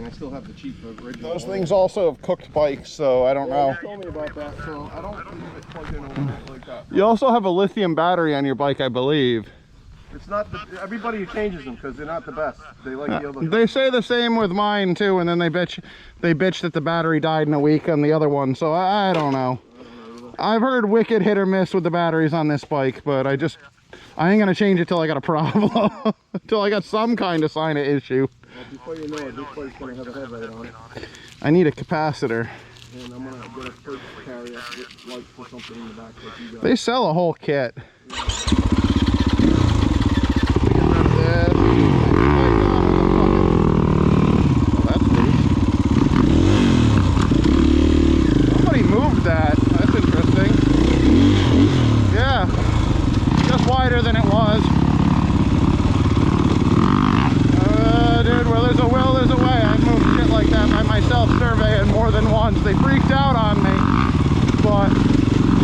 I still have the cheap original. Those things also have cooked bikes, so I don't know. You told me about that, so I don't leave it plugged in overnight like that. You also have a lithium battery on your bike, I believe. It's not everybody changes them because they're not the best. They like the other. They say the same with mine too, and then they bitch that the battery died in a week on the other one. So I don't know. I've heard wicked hit or miss with the batteries on this bike, but I ain't gonna change it till I got a problem, till I got some kind of sign of issue. Well, before you know it, this bike's gonna have a headlight on it. I need a capacitor. And I'm gonna get a plate carrier with lights or something in the back like you got. They sell a whole kit. Somebody moved that. That's interesting. Yeah, just wider than it was. Dude, where there's a will, there's a way. I've moved shit like that by myself surveying more than once. They freaked out on me, but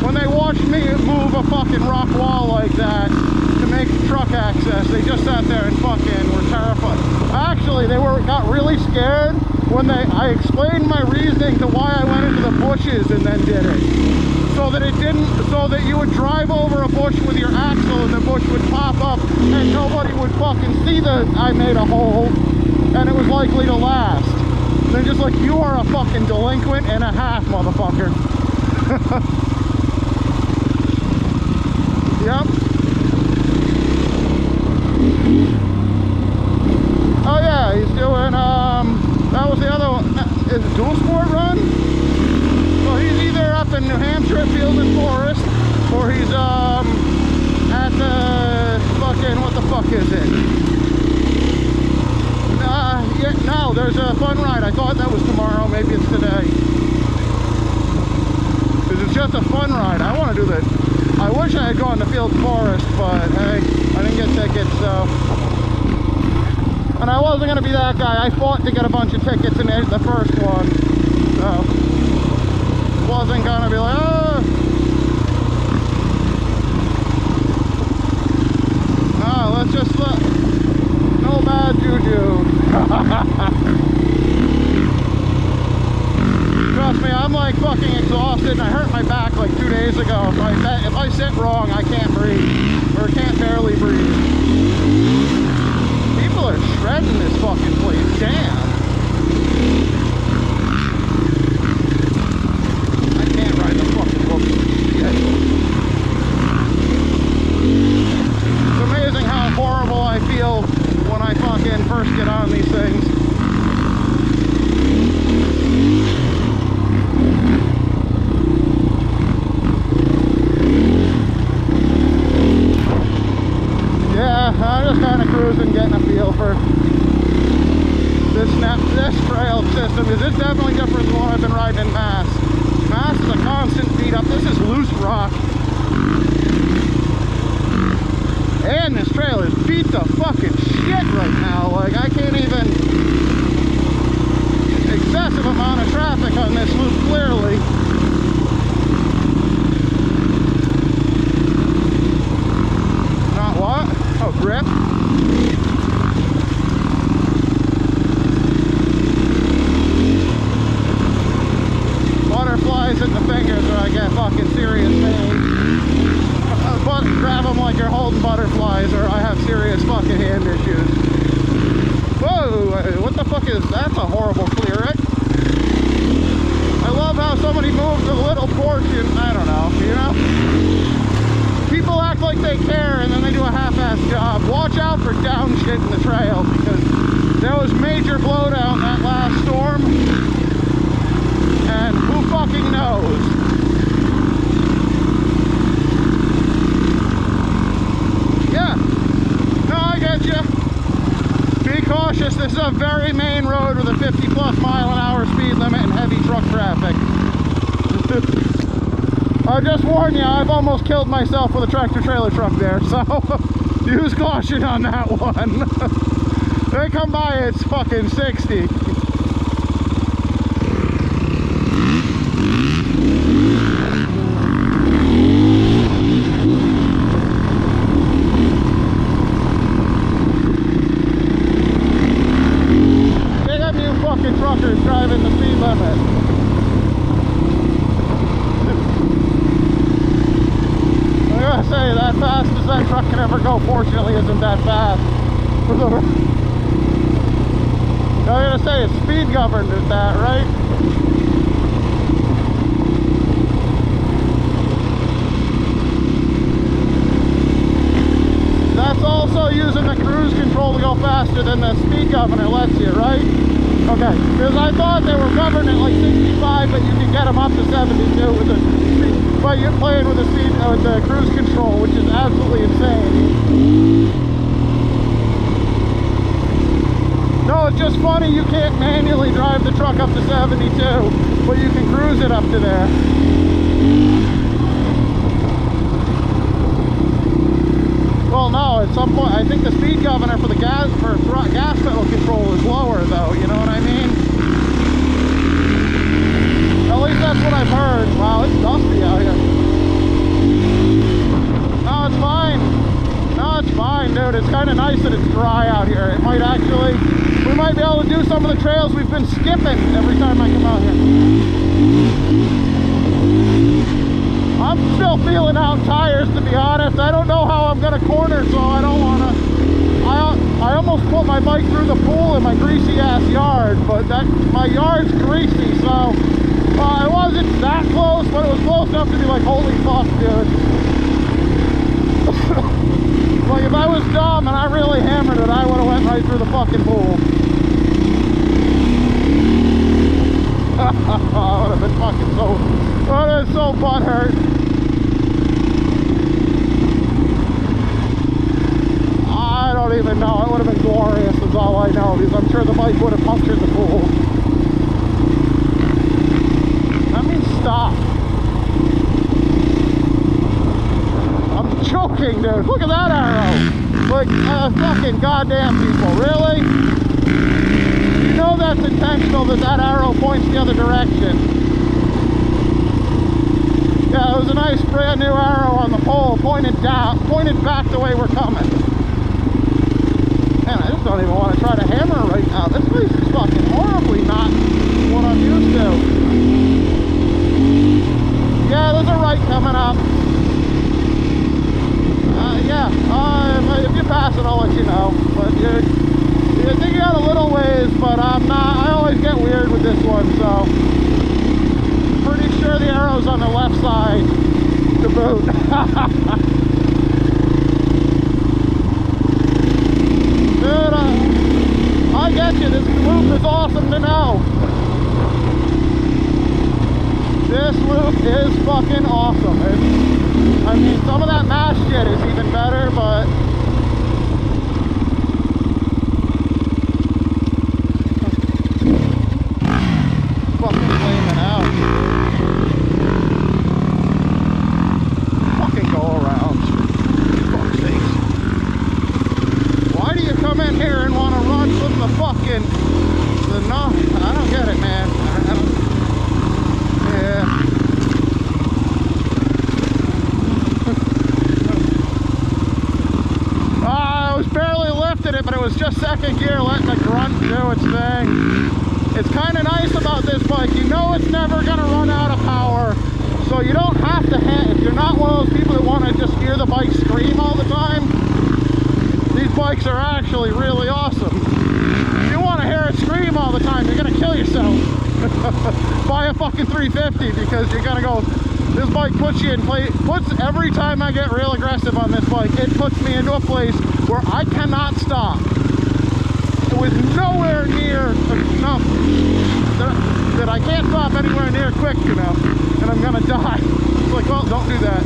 when they watched me move a fucking rock wall like that to make truck access, they just sat there and fucking were terrified. Actually, they got really scared when I explained my reasoning to why I went into the bushes and then did it. So that you would drive over a bush with your axle and the bush would pop up and nobody would fucking see that I made a hole and it was likely to last. They're just like, you are a fucking delinquent and a half, motherfucker. Yep. Oh yeah, he's doing, that was the other one. Is it dual sport run? So he's either up in New Hampshire at Field and Forest, or he's, at the fucking, what the fuck is it? Yeah, no, there's a fun ride. I thought that was tomorrow, maybe it's today. Because it's just a fun ride. I want to do that. I wish I had gone to Field Forest, but hey, I didn't get tickets, so. And I wasn't going to be that guy. I fought to get a bunch of tickets in the first one, so. Wasn't going to be like, oh. Oh, let's just look. No bad juju. Trust me, I'm like fucking exhausted and I hurt my back like 2 days ago. If I sit wrong, I can't breathe. Or can't barely breathe. People are shredding this fucking place. Damn. I can't ride the fucking book. It's amazing how horrible I feel when I fucking first get on these things. Yeah, I'm just kind of cruising, getting a feel for this trail system, because it's definitely different than what I've been riding in Mass. Mass is a constant beat up. This is loose rock. And this trail is beat the fucking shit right now. Like, I can't even... Excessive amount of traffic on this loop, clearly. Not what? Oh, grip. Butterflies in the fingers or I get fucking serious pain. But grab them like you're holding butterflies or I have serious fucking hand issues. Whoa, what the fuck is that? That's a horrible clear it. I love how somebody moves a little portion, I don't know, you know? People act like they care and then they do a half-ass job. Watch out for down shit in the trail because there was major blowdown that last storm and who fucking knows? Yeah, no, I get you. Be cautious, this is a very main road with a 50+ mile/hour speed limit and heavy truck traffic. I just warn you, I've almost killed myself with a tractor-trailer truck there, so use caution on that one. They come by, it's fucking 60. Fucking truckers driving the speed limit. I gotta say, that fast as that truck can ever go, fortunately, isn't that fast. I gotta say, it's speed governed at that, right? That's also using the cruise control to go faster than the speed governor lets you, right? Okay, because I thought they were governed at like 65, but you can get them up to 72 with the speed. But you're playing with the speed, with the cruise control, which is absolutely insane. No, it's just funny you can't manually drive the truck up to 72, but you can cruise it up to there. Well, no, at some point, I think the speed governor for the gas pedal control is lower, though. You know what I mean? At least that's what I've heard. Wow, it's dusty out here. No, it's fine. No, it's fine, dude. It's kind of nice that it's dry out here. It might actually, we might be able to do some of the trails we've been skipping every time I come out here. I'm still feeling out tires, to be honest. I don't know how I'm gonna corner, so I don't wanna. I almost put my bike through the pool in my greasy ass yard, but my yard's greasy, so I wasn't that close, but it was close enough to be like, holy fuck, dude. Like, if I was dumb and I really hammered it, I would have went right through the fucking pool. I would have been fucking so, butthurt. I don't even know. It would have been glorious, is all I know, because I'm sure the bike would have punctured the pool. That means stop. I'm choking, dude. Look at that arrow. Like, fucking goddamn people. Really? You know that's intentional, that arrow points the other direction. Yeah, it was a nice brand new arrow on the pole, pointed back the way we're coming. Man, I just don't even want to try to hammer right now. This place is fucking horribly not what I'm used to. Yeah, there's a right coming up. If you pass it, I'll let you know. But I think you got a little ways, but I'm not. I always get weird with this one, so pretty sure the arrow's on the left side to boot. Dude, I get you. This loop is awesome to know. This loop is fucking awesome. I mean, some of that mash shit is even better, but fucking flaming out. Fucking go around. Fuck's sakes. Why do you come in here and want to run from the fucking... I don't get it, man. I don't... Yeah. But it was just second gear letting the grunt do its thing. It's kind of nice about this bike. You know it's never going to run out of power, so you don't have to if you're not one of those people that want to just hear the bike scream all the time, these bikes are actually really awesome. If you want to hear it scream all the time, you're going to kill yourself. Buy a fucking 350, because you're going to go, this bike puts you in place, every time I get real aggressive on this bike, it puts me into a place where I cannot stop. With nowhere near enough that I can't stop anywhere near quick enough, and I'm gonna die. It's like, well, don't do that.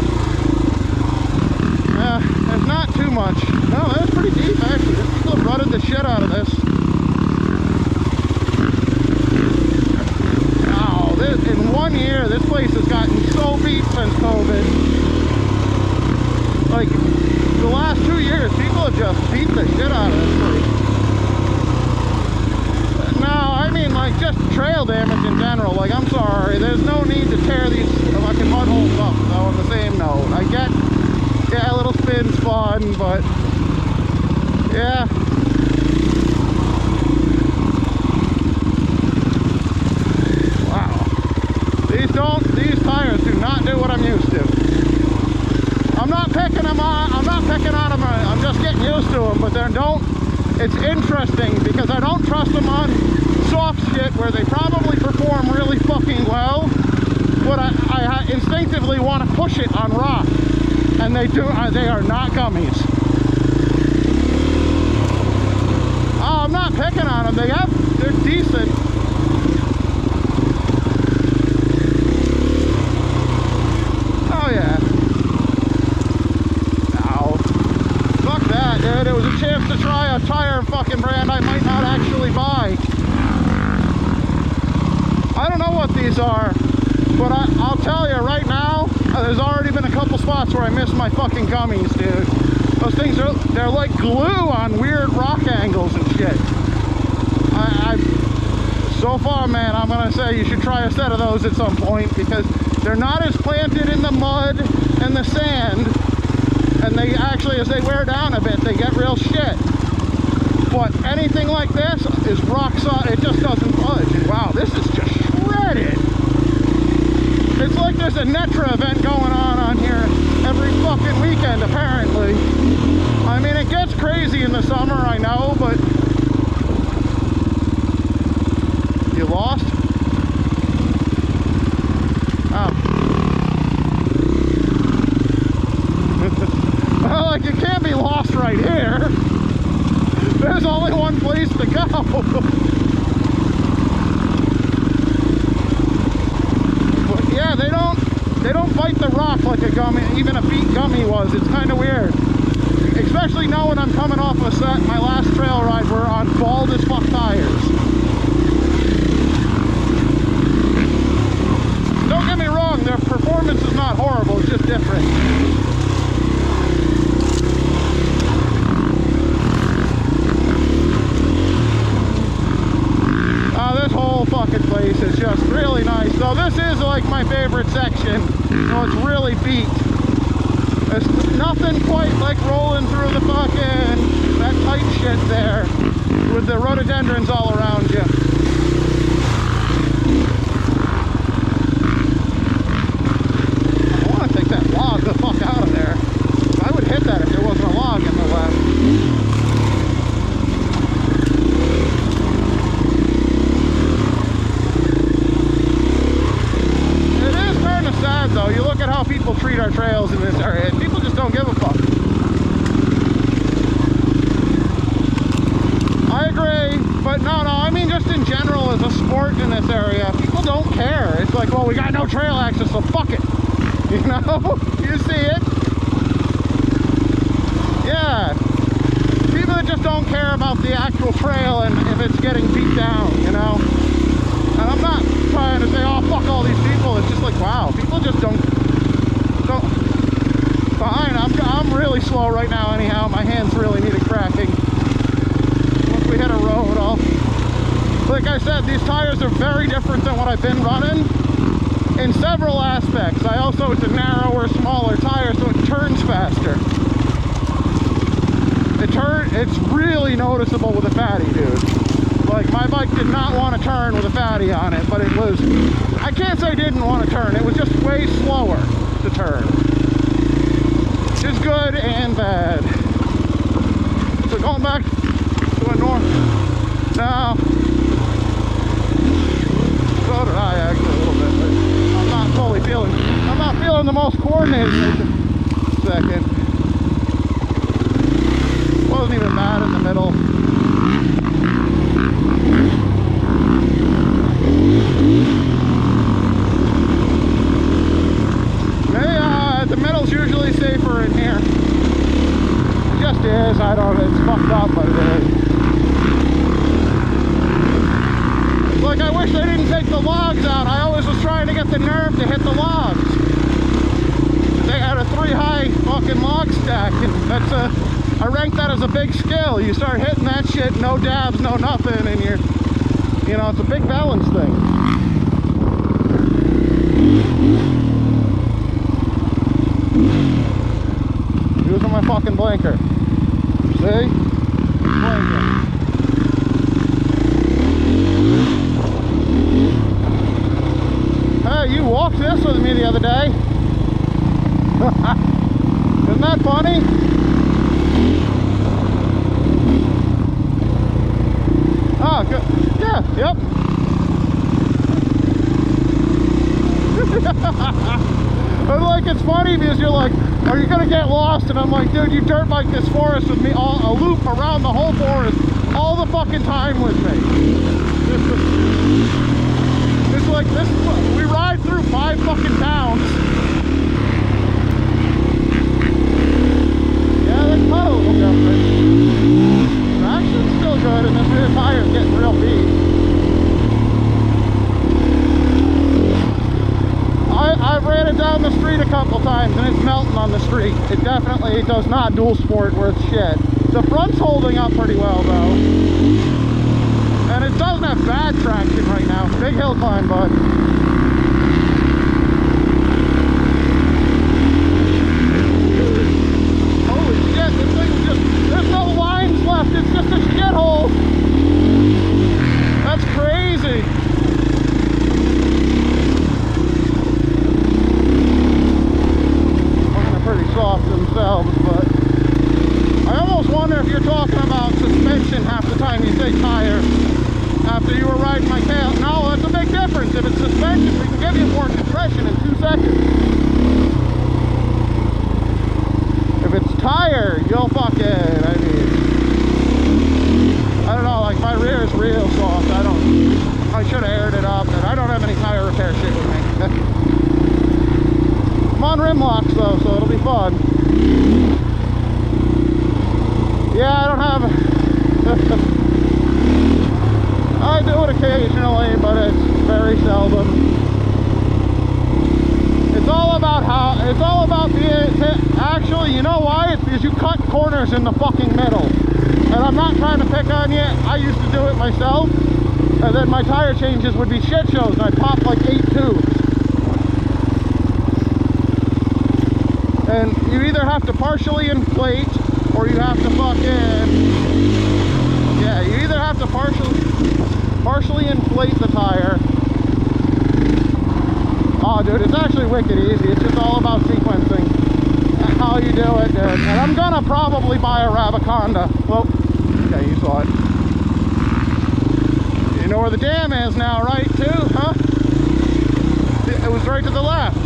There's not too much. No, that's pretty deep actually. People have rutted the shit out of this. Wow, in 1 year, this place has gotten so beat since COVID. Like, the last 2 years, people have just beat the shit out of this place. No, I mean, like, just trail damage in general. Like, I'm sorry, there's no need to tear these fucking mud holes up, though, on the same note. I get, yeah, a little spin's fun, but, yeah. tires do not do what I'm used to. I'm not picking them on. I'm not picking on them. I'm just getting used to them. But they don't. It's interesting because I don't trust them on soft shit where they probably perform really fucking well. But I instinctively want to push it on rock, and they do. They are not gummies. Oh, I'm not picking on them. They're decent. Oh yeah. Ow. Fuck that, dude. It was a chance to try a tire fucking brand I might not actually buy. I don't know what these are, but I'll tell you right now, there's already been a couple spots where I missed my fucking gummies, dude. Those things they're like glue on weird rock angles and shit. So far, man, I'm gonna say you should try a set of those at some point because they're not as planted in the mud and the sand, and they actually, as they wear down a bit, they get real shit. But anything like this is rock solid. It just doesn't budge. And wow, this is just shredded. It's like there's a Netra event going on here every fucking weekend, apparently. I mean, it gets crazy in the summer, I know, but... You lost? Oh. Well, like, you can't be lost right here. There's only one place to go. But yeah, they don't bite the rock like a gummy, even a beet gummy was. It's kind of weird. Especially knowing I'm coming off a set, my last trail ride, we're on bald as fuck tires. Don't get me wrong, their performance is not horrible, it's just different. This whole fucking place is just really nice. So this is like my favorite section. So it's really beat. There's nothing quite like rolling through the fucking, that tight shit there with the rhododendrons all around you. I want to take that log the fuck out of there. I would hit that if there wasn't a log in the left. Sad though, you look at how people treat our trails in this area, and people just don't give a fuck. I agree, but no, I mean just in general as a sport in this area, people don't care. It's like, well, we got no trail access, so fuck it. You know? You see it? Yeah. People that just don't care about the actual trail and if it's getting beat down, you know? And I'm not trying to say, oh, fuck all these people. It's just like, wow, people just don't. Fine, I'm really slow right now anyhow. My hands really needed cracking. Once we hit a road, like I said, these tires are very different than what I've been running in several aspects. It's a narrower, smaller tire, so it turns faster. It's really noticeable with a fatty, dude. Like, my bike did not want to turn with a fatty on it, but it was, I can't say didn't want to turn, it was just way slower to turn. Which is good and bad. So going back to a north, now, so did I actually a little bit, but I'm not feeling the most coordinated second. Wasn't even bad in the middle. The middle's usually safer in here. It just is. I don't know. It's fucked up, but it is. Like, I wish they didn't take the logs out. I always was trying to get the nerve to hit the logs. They had a 3-high fucking log stack, and that's I rank that as a big skill. You start hitting that shit, no dabs, no nothing, and you know, it's a big balance thing. Using my fucking blinker. See? Blinker. Hey, you walk. walked this with me the other day. Isn't that funny? Oh, good. Yeah, yep. But like, it's funny because you're like, are you gonna get lost? And I'm like, dude, you dirt bike this forest with me, a loop around the whole forest all the fucking time with me. It's like this. We ride through 5 fucking towns. Yeah, that cut a little different. Traction's still good, and this rear tire's getting real beat. I've ran it down the street a couple times and it's melting on the street. It definitely does not dual sport worth shit. The front's holding up pretty well though. And it doesn't have bad traction right now. Big hill climb, bud. Holy shit, this thing just, there's no lines left. It's just a shithole. That's crazy. Soft themselves, but I almost wonder if you're talking about suspension half the time you say tire after you were riding my tail. No, that's a big difference. If it's suspension, we can give you more compression in 2 seconds. If it's tire, you'll fucking, I mean, I don't know, like my rear is real soft. I should have aired it up, and I don't have any tire repair shit with me. I'm on rim locks though, so it'll be fun. Yeah, I don't have I do it occasionally, but it's very seldom. It's all about actually, you know why? It's because you cut corners in the fucking middle. And I'm not trying to pick on you. I used to do it myself. And then my tire changes would be shit shows and I'd pop like 8 tubes. And you either have to partially inflate or you have to fucking, yeah, you either have to partially inflate the tire. Oh dude, it's actually wicked easy. It's just all about sequencing how you do it, dude. And I'm gonna probably buy a Rabaconda. Well, okay, you saw it. You know where the dam is now, right, too, huh? It was right to the left.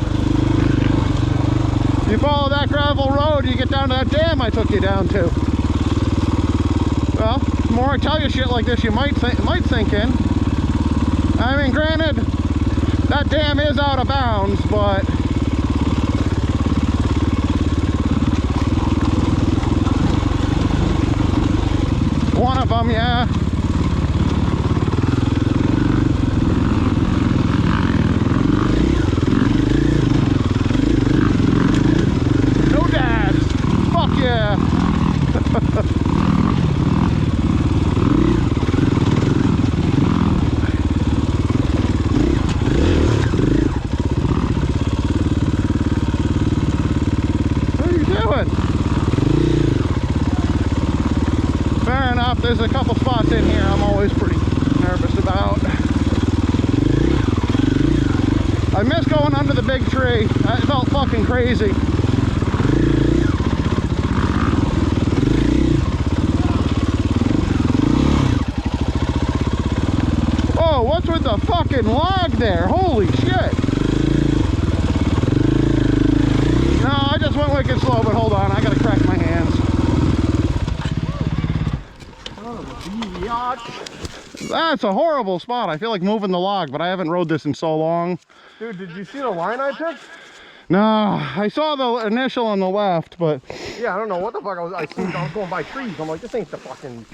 You follow that gravel road, you get down to that dam I took you down to. Well, the more I tell you shit like this, you might sink in. I mean, granted, that dam is out of bounds, but one of them, yeah. Yeah. What are you doing? Fair enough, there's a couple spots in here I'm always pretty nervous about. I miss going under the big tree. That felt fucking crazy. What's with the fucking log there? Holy shit. No, I just went wicked slow, but hold on, I gotta crack my hands. That's a horrible spot. I feel like moving the log, but I haven't rode this in so long. Dude, did you see the line I picked? No, I saw the initial on the left, but yeah, I don't know what the fuck I was going by trees. I'm like, this ain't the fucking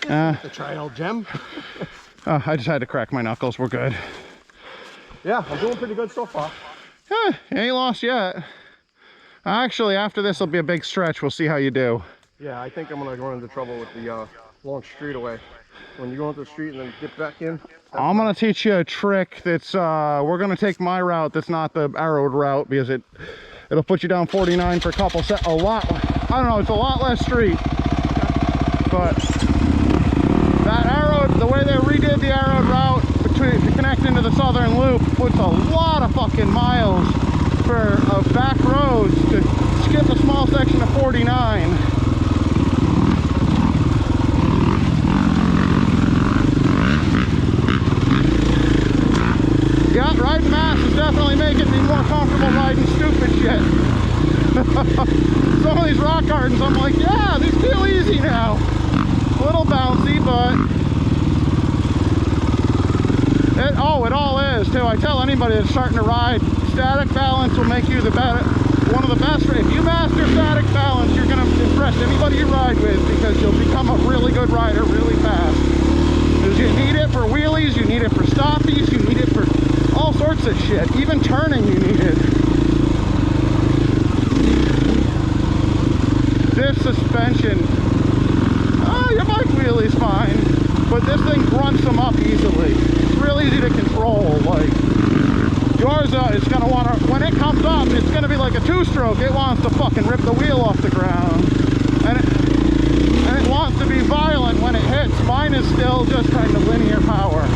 the trail, Gem. I just had to crack my knuckles. We're good. Yeah, I'm doing pretty good so far. Yeah, you ain't lost yet. Actually, after this will be a big stretch. We'll see how you do. Yeah, I think I'm gonna run into trouble with the long straight away. When you go into the street and then get back in. I'm gonna teach you a trick that's we're gonna take my route that's not the arrowed route because it'll put you down 49 for a couple a lot, I don't know, it's a lot less street. But that arrowed, the way they redid the arrowed route to connect into the southern loop puts a lot of fucking fucking miles of back roads to skip a small section of 49. Yeah, riding mass is definitely making me more comfortable riding stupid shit. Some of these rock gardens, I'm like, yeah, these feel easy now. A little bouncy, but it all is too. I tell anybody that's starting to ride, static balance will make you one of the best. If you master static balance, you're going to impress anybody you ride with, because you'll become a really good rider really fast. Because you need it for wheelies, you need it for stoppies, you need it for all sorts of shit. Even turning you need it. This suspension, your bike wheelie's fine, but this thing grunts them up easily. It's real easy to control. Like yours, it's gonna want to, when it comes up, it's gonna be like a two-stroke. It wants to fucking rip the wheel off the ground, and it wants to be violent when it hits. Mine is still just kind of linear power.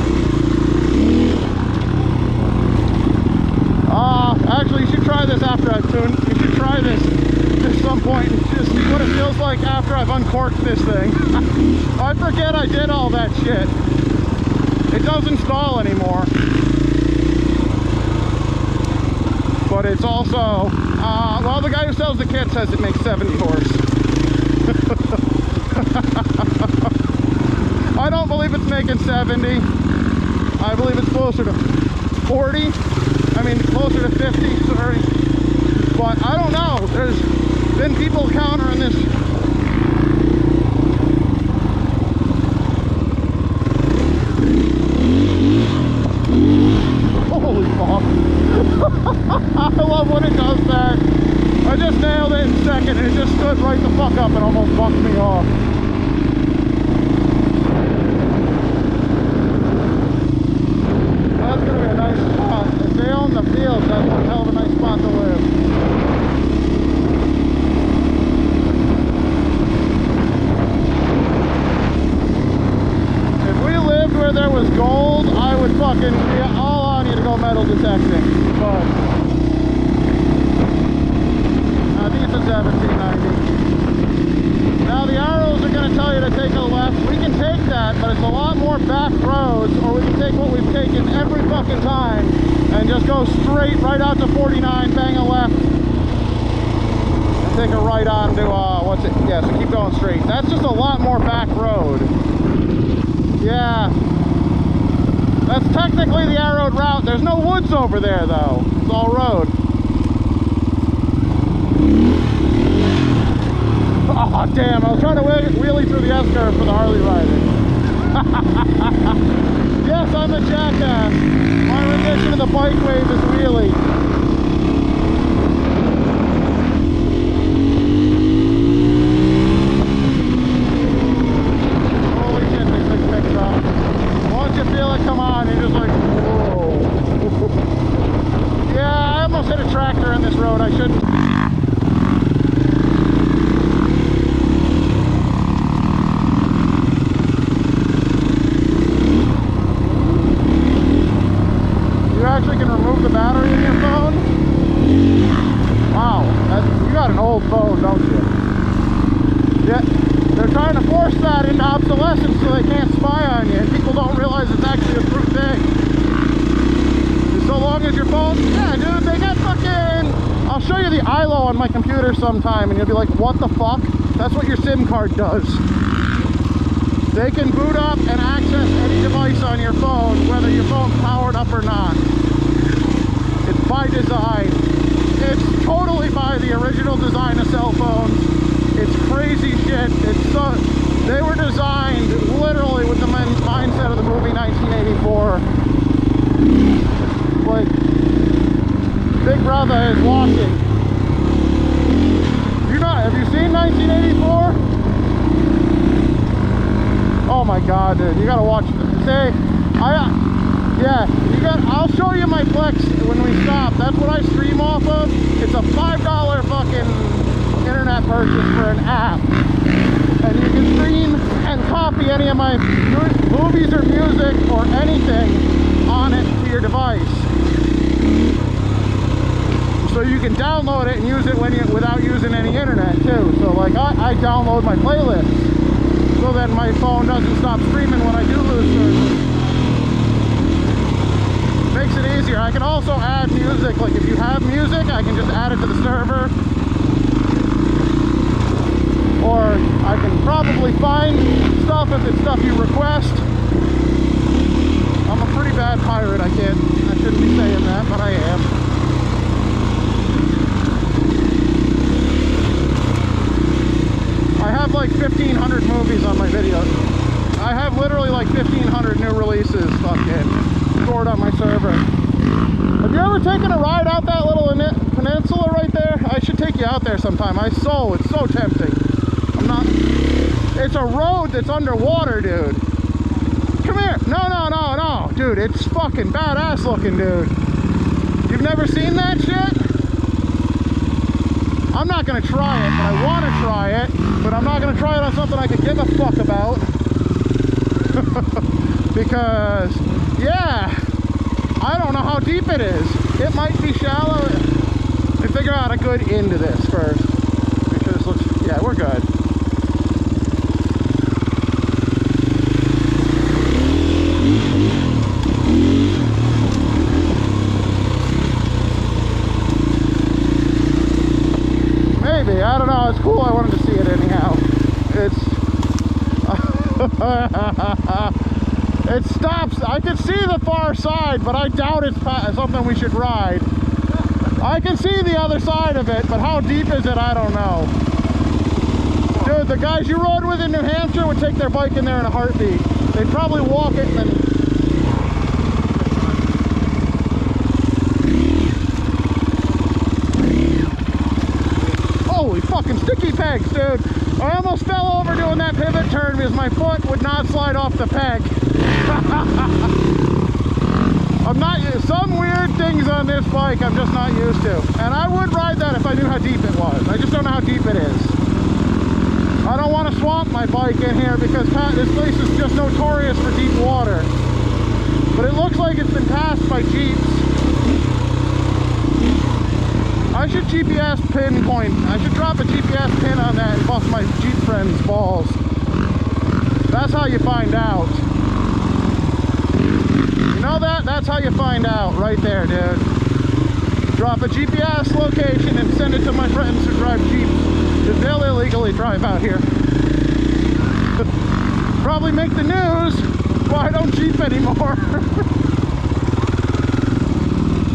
Actually, you should try this after I've tuned. You should try this at some point and just see what it feels like after I've uncorked this thing. I forget I did all that shit. It doesn't stall anymore. But it's also, well, the guy who sells the kit says it makes 70 horse. I don't believe it's making 70. I believe it's closer to 40. I mean, closer to 50, sorry. But I don't know. There's been people countering this. Holy fuck. I love when it does that. I just nailed it in second and it just stood right the fuck up and almost bumped me off. That's gonna be a nice spot. If they own the field, that's a hell of a nice spot to live. If we lived where there was gold, I would fucking be all on you to go metal detecting. But I think it's a 1790. Now the arrows are going to tell you to take a left. We can take that, but it's a lot more back roads, or we can take what we've taken every fucking time and just go straight right out to 49, bang a left, and take a right on to, what's it? Yeah, so keep going straight. That's just a lot more back road. Yeah. That's technically the arrowed route. There's no woods over there, though. It's all road. Oh, damn. I was trying to wheelie through the S-curve for the Harley riding. Yes, I'm a jackass. My rendition of the bike wave is wheelie. Holy shit, this thing picks up. Once you feel it come on, you're just like, whoa. Yeah, I almost hit a tractor in this road. I shouldn't. Actually can remove the battery in your phone. Wow, you got an old phone, don't you? Yeah, they're trying to force that into obsolescence so they can't spy on you, and people don't realize it's actually a true thing. So long as your phone, yeah, dude, they got fucking. I'll show you the ILO on my computer sometime, and you'll be like, what the fuck? That's what your SIM card does. They can boot up and access any device on your phone, whether your phone's powered up or not. It's by design. It's totally by the original design of cell phones. It's crazy shit. They were designed literally with the mindset of the movie 1984. Like, Big Brother is watching. Have you seen 1984? Oh my god, dude, you gotta watch it. I'll show you my Plex when we stop. That's what I stream off of. It's a $5 fucking internet purchase for an app. And you can stream and copy any of my movies or music or anything on it to your device. download it and use it without using any internet too. So like I download my playlists, so then my phone doesn't stop streaming when I do lose service. Makes it easier. I can also add music. Like if you have music, I can just add it to the server. Or I can probably find stuff if it's stuff you request. I'm a pretty bad pirate. I shouldn't be saying that, but I am. I have like 1,500 movies on my videos. I have literally like 1,500 new releases fucking stored on my server. Have you ever taken a ride out that little peninsula right there? I should take you out there sometime. It's so tempting. It's a road that's underwater, dude. Come here. No. Dude, it's fucking badass looking, dude. You've never seen that shit? I'm not gonna try it, but I want to try it. But I'm not gonna try it on something I could give a fuck about. Because, yeah, I don't know how deep it is. It might be shallow. Let me figure out a good end to this first. Make sure this looks, yeah, we're good. Maybe, I don't know, it's cool, I wanted to see it anyhow. It stops, I can see the far side, but I doubt it's something we should ride. I can see the other side of it, but how deep is it, I don't know. Dude, the guys you rode with in New Hampshire would take their bike in there in a heartbeat. They'd probably walk it and then... Holy fucking sticky pegs, dude. I almost fell over doing that pivot turn because my foot would not slide off the peg. Some weird things on this bike I'm just not used to. And I would ride that if I knew how deep it was. I just don't know how deep it is. I don't want to swamp my bike in here because this place is just notorious for deep water. But it looks like it's been passed by Jeeps. I should GPS pinpoint. I should drop a GPS pin on that and bust my Jeep friend's balls. That's how you find out. You know that? That's how you find out. Right there, dude. Drop a GPS location and send it to my friends who drive Jeeps. Because they'll illegally drive out here. Probably make the news. Why I don't Jeep anymore.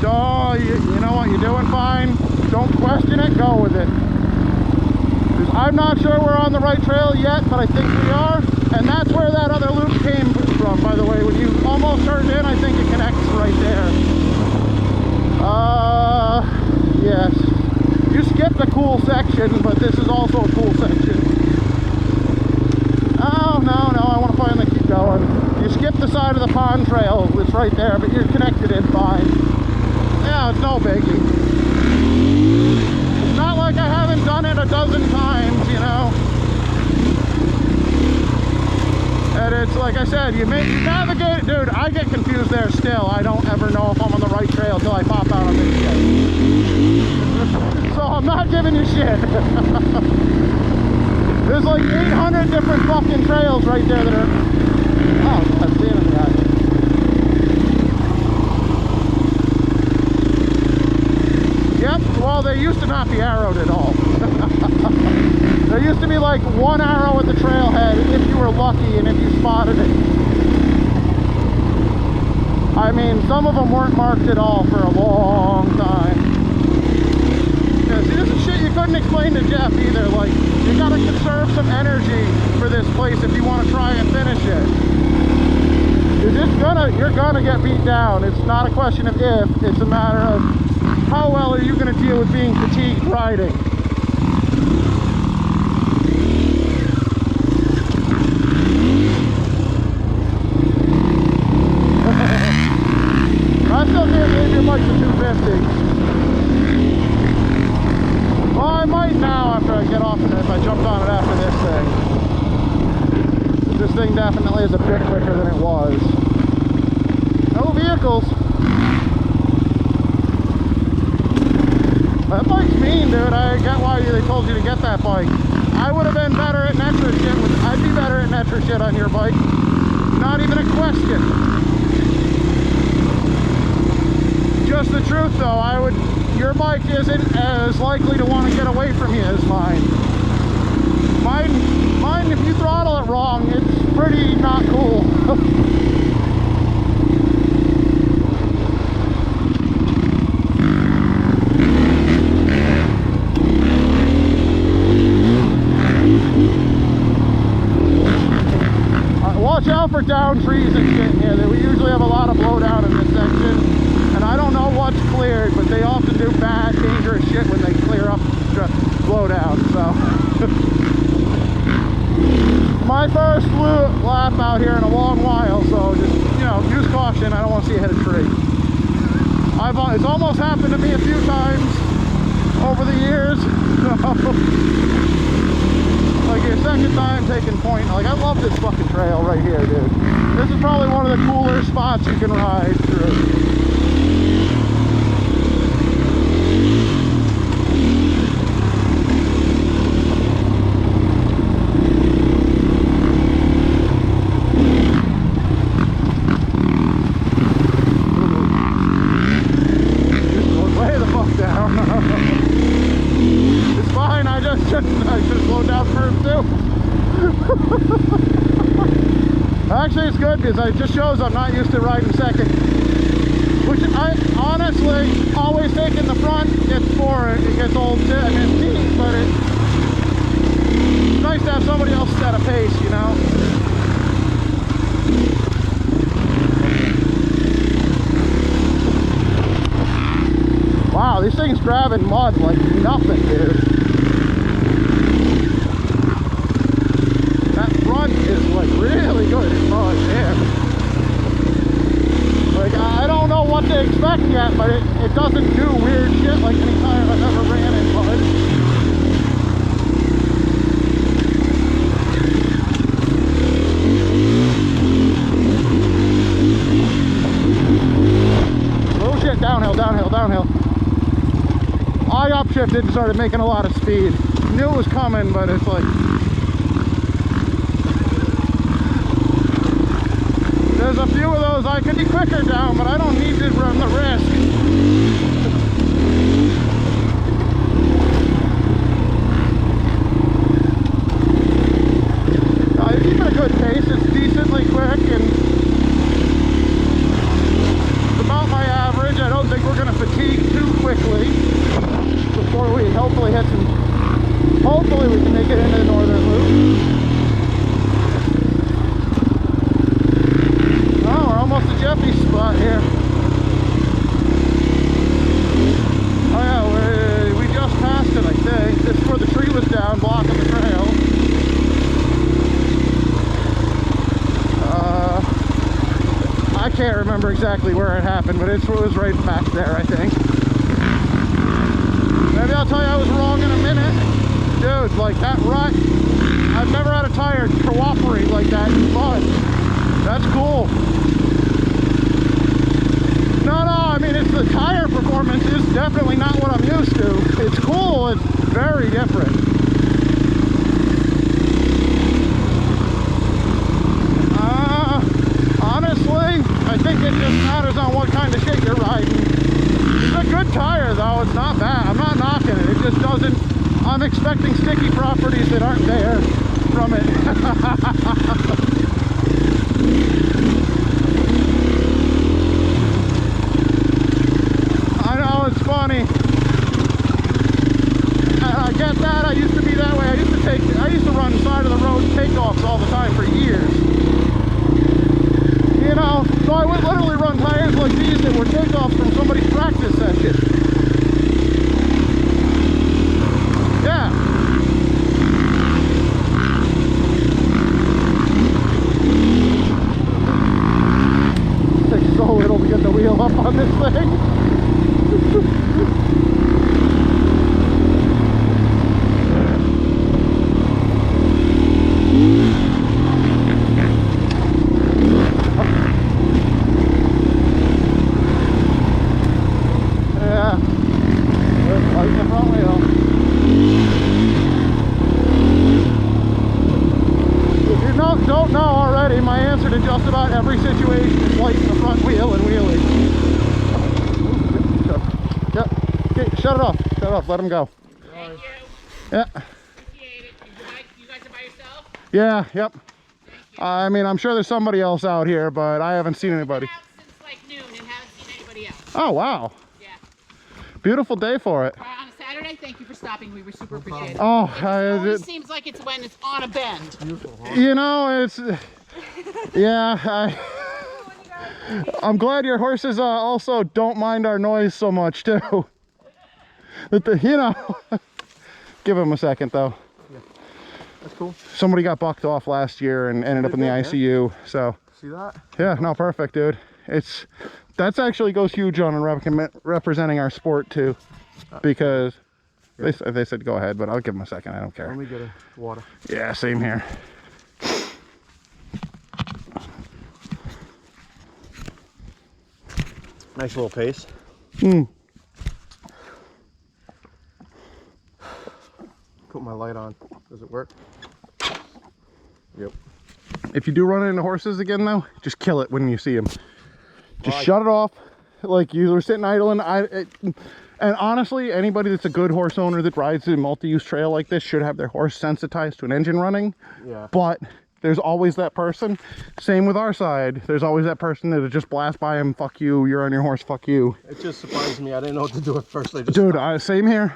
Oh, you know what? You're doing fine. Don't question it. Go with it. I'm not sure we're on the right trail yet, but I think we are. And that's where that other loop came from, by the way. When you almost turned in, I think it connects right there. Yes. You skipped a cool section, but this is also a cool section. Oh, no, I want to finally keep going. You skipped the side of the pond trail. It's right there, but you're connected in fine. Yeah, it's no biggie. It's not like I haven't done it a dozen times, you know. And it's like I said, you navigate, dude, I get confused there still. I don't ever know if I'm on the right trail until I pop out on this shit. So I'm not giving you shit. There's like 800 different fucking trails right there that are... Oh, I've seen them, guys. Yep, well, they used to not be arrowed at all. There used to be like one arrow at the trailhead if you were lucky and if you spotted it. I mean, some of them weren't marked at all for a long time. Yeah, see, this is shit you couldn't explain to Jeff either. Like, you gotta conserve some energy for this place if you want to try and finish it. You're gonna get beat down. It's not a question of if, it's a matter of how well are you gonna deal with being fatigued riding. I still can't believe your bike's a 250. Well, I might now after I get off of it if I jumped on it after this thing. This thing definitely is a bit quicker than it was. No vehicles. That bike's mean, dude. I get why they told you to get that bike. I would have been better at Netra shit. I'd be better at Netra shit on your bike. Not even a question. Just the truth, though. Your bike isn't as likely to want to get away from you as mine. Mine, if you throttle it wrong, it's pretty not cool. Watch out for down trees and shit here. We usually have a lot of blowdown in this section, and I don't know what's cleared, but they often do bad, dangerous shit when they clear up blowdown. So my first lap out here in a long while, so just, you know, use caution. I don't want to see a hit a tree. It's almost happened to me a few times over the years. Like your second time taking point. Like, I love this fucking trail right here, dude. This is probably one of the cooler spots you can ride through. Actually, it's good because it just shows I'm not used to riding second. Which I honestly always take in the front. Gets boring. It gets old shit. I mean, it's neat, but it's nice to have somebody else set a pace, you know. Wow, these things grabbing mud like nothing, dude. Is like really good as far as air. Like, I don't know what to expect yet, but it doesn't do weird shit like any time I've ever ran in mud. Oh shit, downhill, downhill, downhill. I upshifted and started making a lot of speed. Knew it was coming, but it's like, there's a few of those I could be quicker down, but I don't need to run the risk. I keep at a good pace. It's decently quick and it's about my average. I don't think we're going to fatigue too quickly before we hopefully hit some. Hopefully we can make it into the northern loop. Almost a Jeffy spot here. Oh yeah, we just passed it, I think. This is where the tree was down, blocking the trail. I can't remember exactly where it happened, but it was right back there, I think. Maybe I'll tell you I was wrong in a minute. Dude, like that rut, I've never had a tire cooperate like that in mud. That's cool. No, I mean, it's the tire performance is definitely not what I'm used to. It's cool, it's very different. Honestly, I think it just matters on what kind of shit you're riding. It's a good tire, though. It's not bad. I'm not knocking it. It just doesn't... I'm expecting sticky properties that aren't there from it. It's funny. I get that. I used to be that way. I used to run side of the road takeoffs all the time for years. You know, so I would literally run tires like these that were takeoffs from somebody's practice session. Yeah. It takes so little to get the wheel up on this thing. Yeah, lighten the hill and wheelie. Yep. Okay, shut it off. Shut it off. Let him go. Thank you. Yeah. Appreciate it. You guys are by yourself? Yeah. Yep. I mean, I'm sure there's somebody else out here, but I haven't seen anybody. I've been out since like noon and haven't seen anybody else. Oh, wow. Yeah. Beautiful day for it. On a Saturday, thank you for stopping. We were super appreciative. Oh, It always seems like it's when it's on a bend. you know, it's, yeah, I'm glad your horses also don't mind our noise so much too. You know, give him a second though. Yeah. That's cool. Somebody got bucked off last year and ended up in the ICU, so. See that? Yeah, no, perfect, dude. That's actually goes huge on representing our sport too, because they said go ahead, but I'll give them a second. I don't care. Let me get a water. Yeah, same here. Nice little pace. Put my light on. Does it work? Yep. If you do run into horses again though, just kill it when you see them. Just shut it off. Like you were sitting idling. And honestly, anybody that's a good horse owner that rides a multi-use trail like this should have their horse sensitized to an engine running. Yeah. But there's always that person. Same with our side. There's always that person that'll just blast by him. Fuck you. You're on your horse. Fuck you. It just surprised me. I didn't know what to do at first. Dude, same here.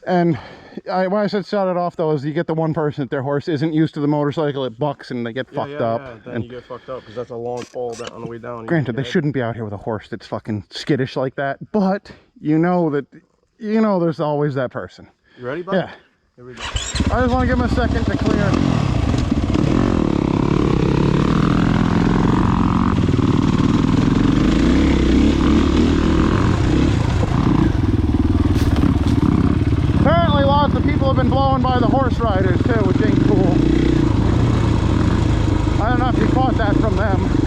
And when I said shut it off though, is you get the one person that their horse isn't used to the motorcycle, it bucks and they get fucked up. Yeah, then you get fucked up because that's a long fall down on the way down. Granted, they shouldn't be out here with a horse that's fucking skittish like that, but you know there's always that person. You ready, bud? Yeah. Here we go. I just want to give him a second to clear. Apparently lots of people have been blown by the horse riders too, which ain't cool. I don't know if you caught that from them.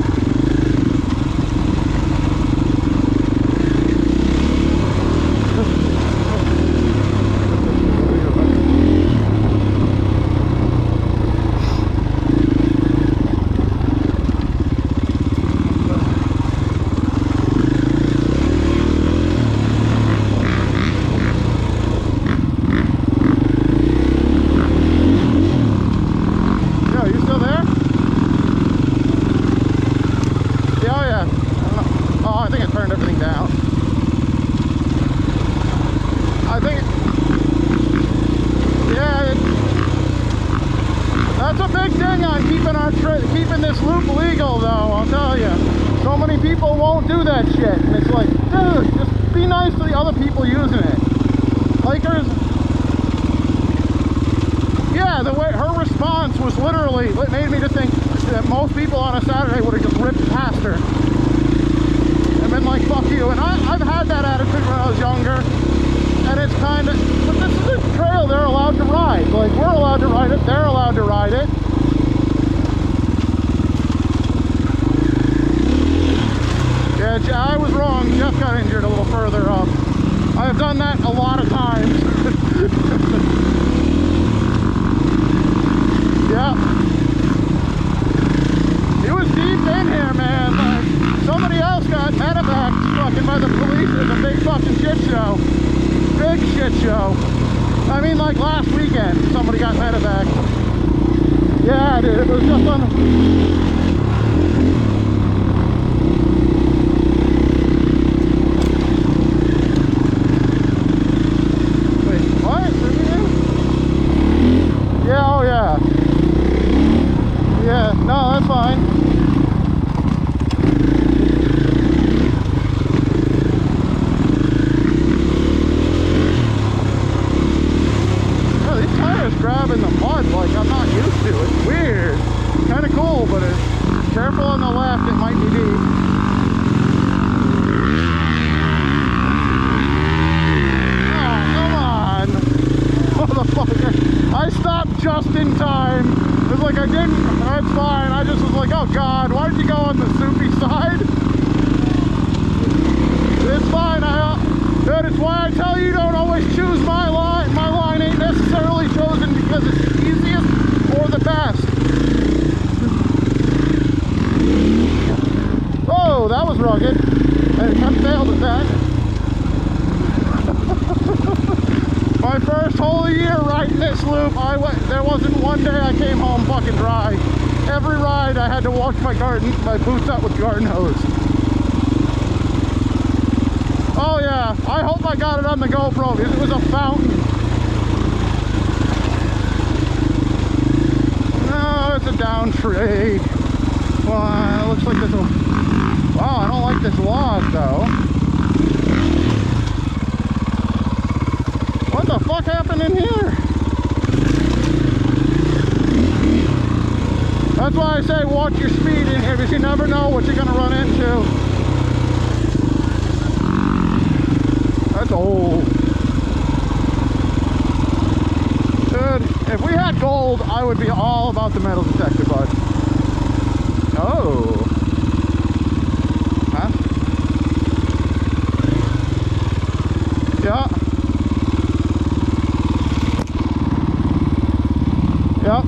Keeping this loop legal though, I'll tell you. So many people won't do that shit. And it's like, dude, just be nice to the other people using it. Like yeah, the way her response was literally, it made me just think that most people on a Saturday would have just ripped past her. And been like, fuck you. And I've had that attitude when I was younger. And it's kind of, but this is a trail they're allowed to ride. Like, we're allowed to ride it, they're allowed to ride it. Yeah, I was wrong. Jeff got injured a little further up. I have done that a lot of times. Yeah. He was deep in here, man. Like, somebody else got medevaced fucking by the police. It was a big fucking shit show. Big shit show. I mean, like last weekend, somebody got medevaced. Yeah, dude, it was just on... Yeah, oh yeah. Yeah, no, that's fine. Yeah, these tires grab in the mud like I'm not used to. It's weird. Kind of cool, but it's Whoa, that was rugged. And it kind of failed at that. My first whole year riding this loop, there wasn't one day I came home fucking dry. Every ride I had to wash my boots out with garden hose. Oh yeah, I hope I got it on the GoPro because it was a fountain. No, it's a down tree. Well, it looks like this will... Wow, I don't like this log though. What the fuck happened in here? That's why I say watch your speed in here because you never know what you're gonna run into. That's old. Dude, if we had gold, I would be all about the metal detector, bud. Oh. Huh? Yeah. Yep.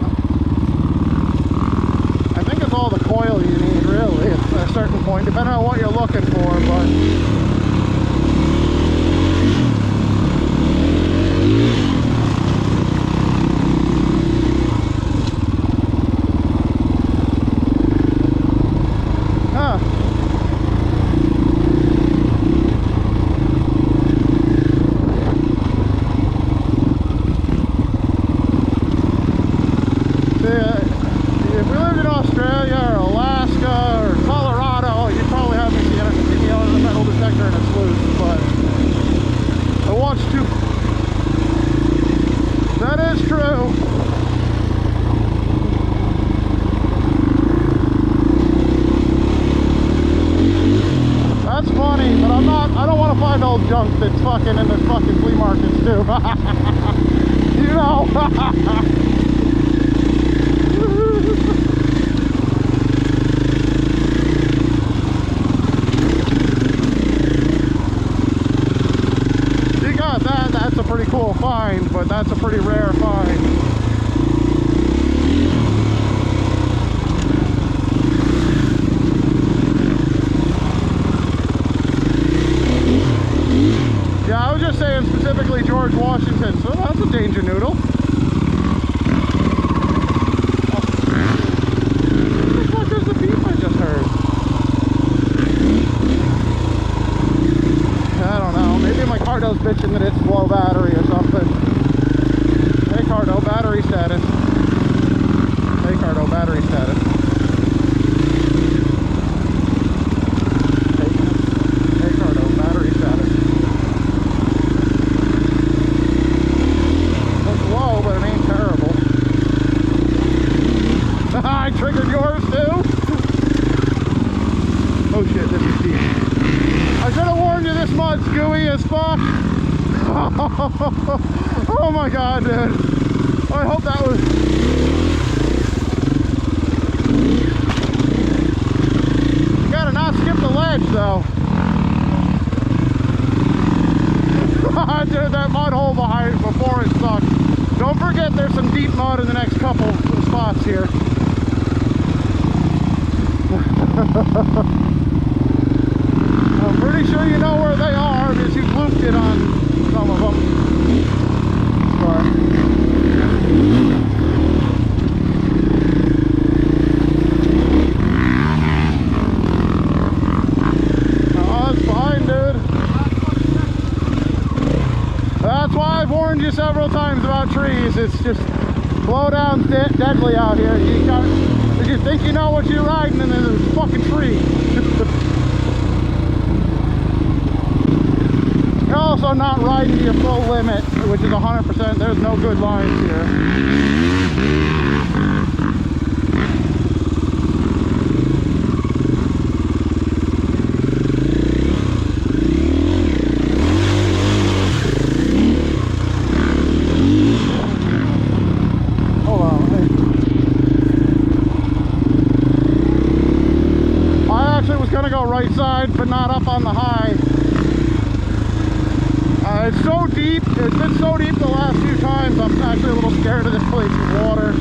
I think it's all the coil you need, really, at a certain point, depending on what you're looking for, but... junk that's fucking in the fucking flea markets too. You know. You got that, that's a pretty cool find, but that's a pretty rare find. Yeah, I was just saying specifically George Washington, so that's a danger noodle. What the fuck is the beep I just heard? I don't know, maybe my Cardo's bitching that it's low battery or something. Hey Cardo, battery status. Hey Cardo, battery status. Hey Cardo, battery status. I triggered yours too? Oh shit, this is deep. I should have warned you, this mud's gooey as fuck. Oh my god, dude. I hope that was... You gotta not skip the ledge though. Dude, that mud hole behind before it sucked. Don't forget there's some deep mud in the next couple of spots here. I'm pretty sure you know where they are because you've looped it on some of them. But oh, it's fine, dude. That's why I've warned you several times about trees. It's just blow down's deadly out here. You think you know what you're riding, and then there's a fucking tree. You're also not riding to your full limit, which is 100%. There's no good lines here. Right side, but not up on the high. It's so deep. It's been so deep the last few times. I'm actually a little scared of this place of water.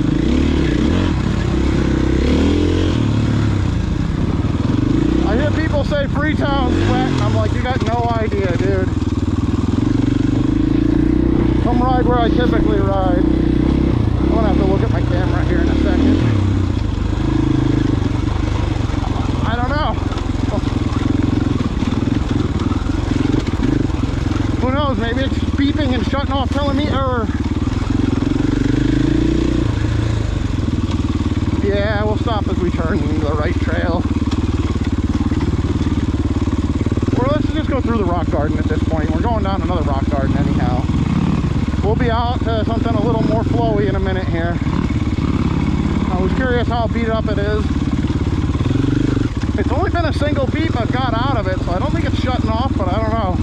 I I hear people say Freetown's wet, and I'm like, you got no idea, dude. Come ride where I typically ride. I'm gonna have to look at my camera here in a second. I don't know. Who knows? Maybe it's beeping and shutting off, telling me error. Yeah, we'll stop as we turn into the right trail. Or let's just go through the rock garden at this point. We're going down another rock garden anyhow. We'll be out to something a little more flowy in a minute here. I was curious how beat up it is. It's only been a single beep I've got out of it, so I don't think it's shutting off, but I don't know.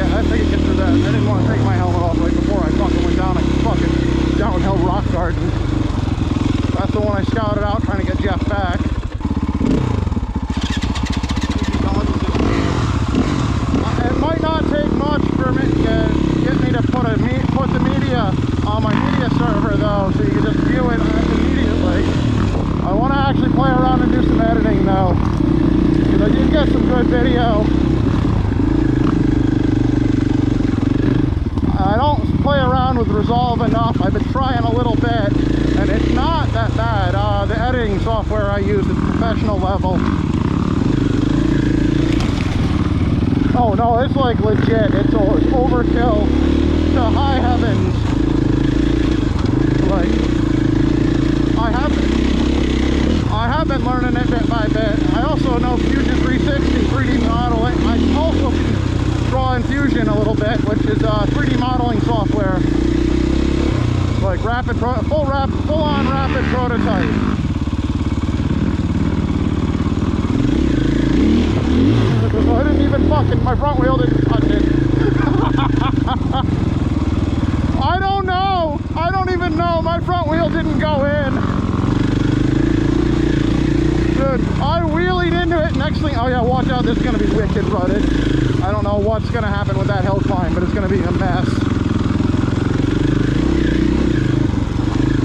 I figured get through that. I didn't want to take my helmet off right before I fucking went down a fucking downhill rock garden. That's the one I scouted out trying to get Jeff back. It might not take much for me to get me to put the media on my media server though, so you can just view it immediately. I want to actually play around and do some editing though, because I did get some good video. I don't play around with Resolve enough. I've been trying a little bit, and it's not that bad. The editing software I use is professional level. Oh no, it's like legit. It's overkill to high heavens. Like, I have been learning it bit by bit. I also know Fusion 360 3D modeling. I also draw in Fusion a little bit, which is 3D modeling software, like full-on rapid prototype. I didn't even fucking, my front wheel didn't touch it. I don't know. I don't even know. My front wheel didn't go in. Dude, I wheelied into it. Next thing, oh yeah, watch out. This is gonna be wicked rutted. I don't know what's going to happen with that hill climb, but it's going to be a mess.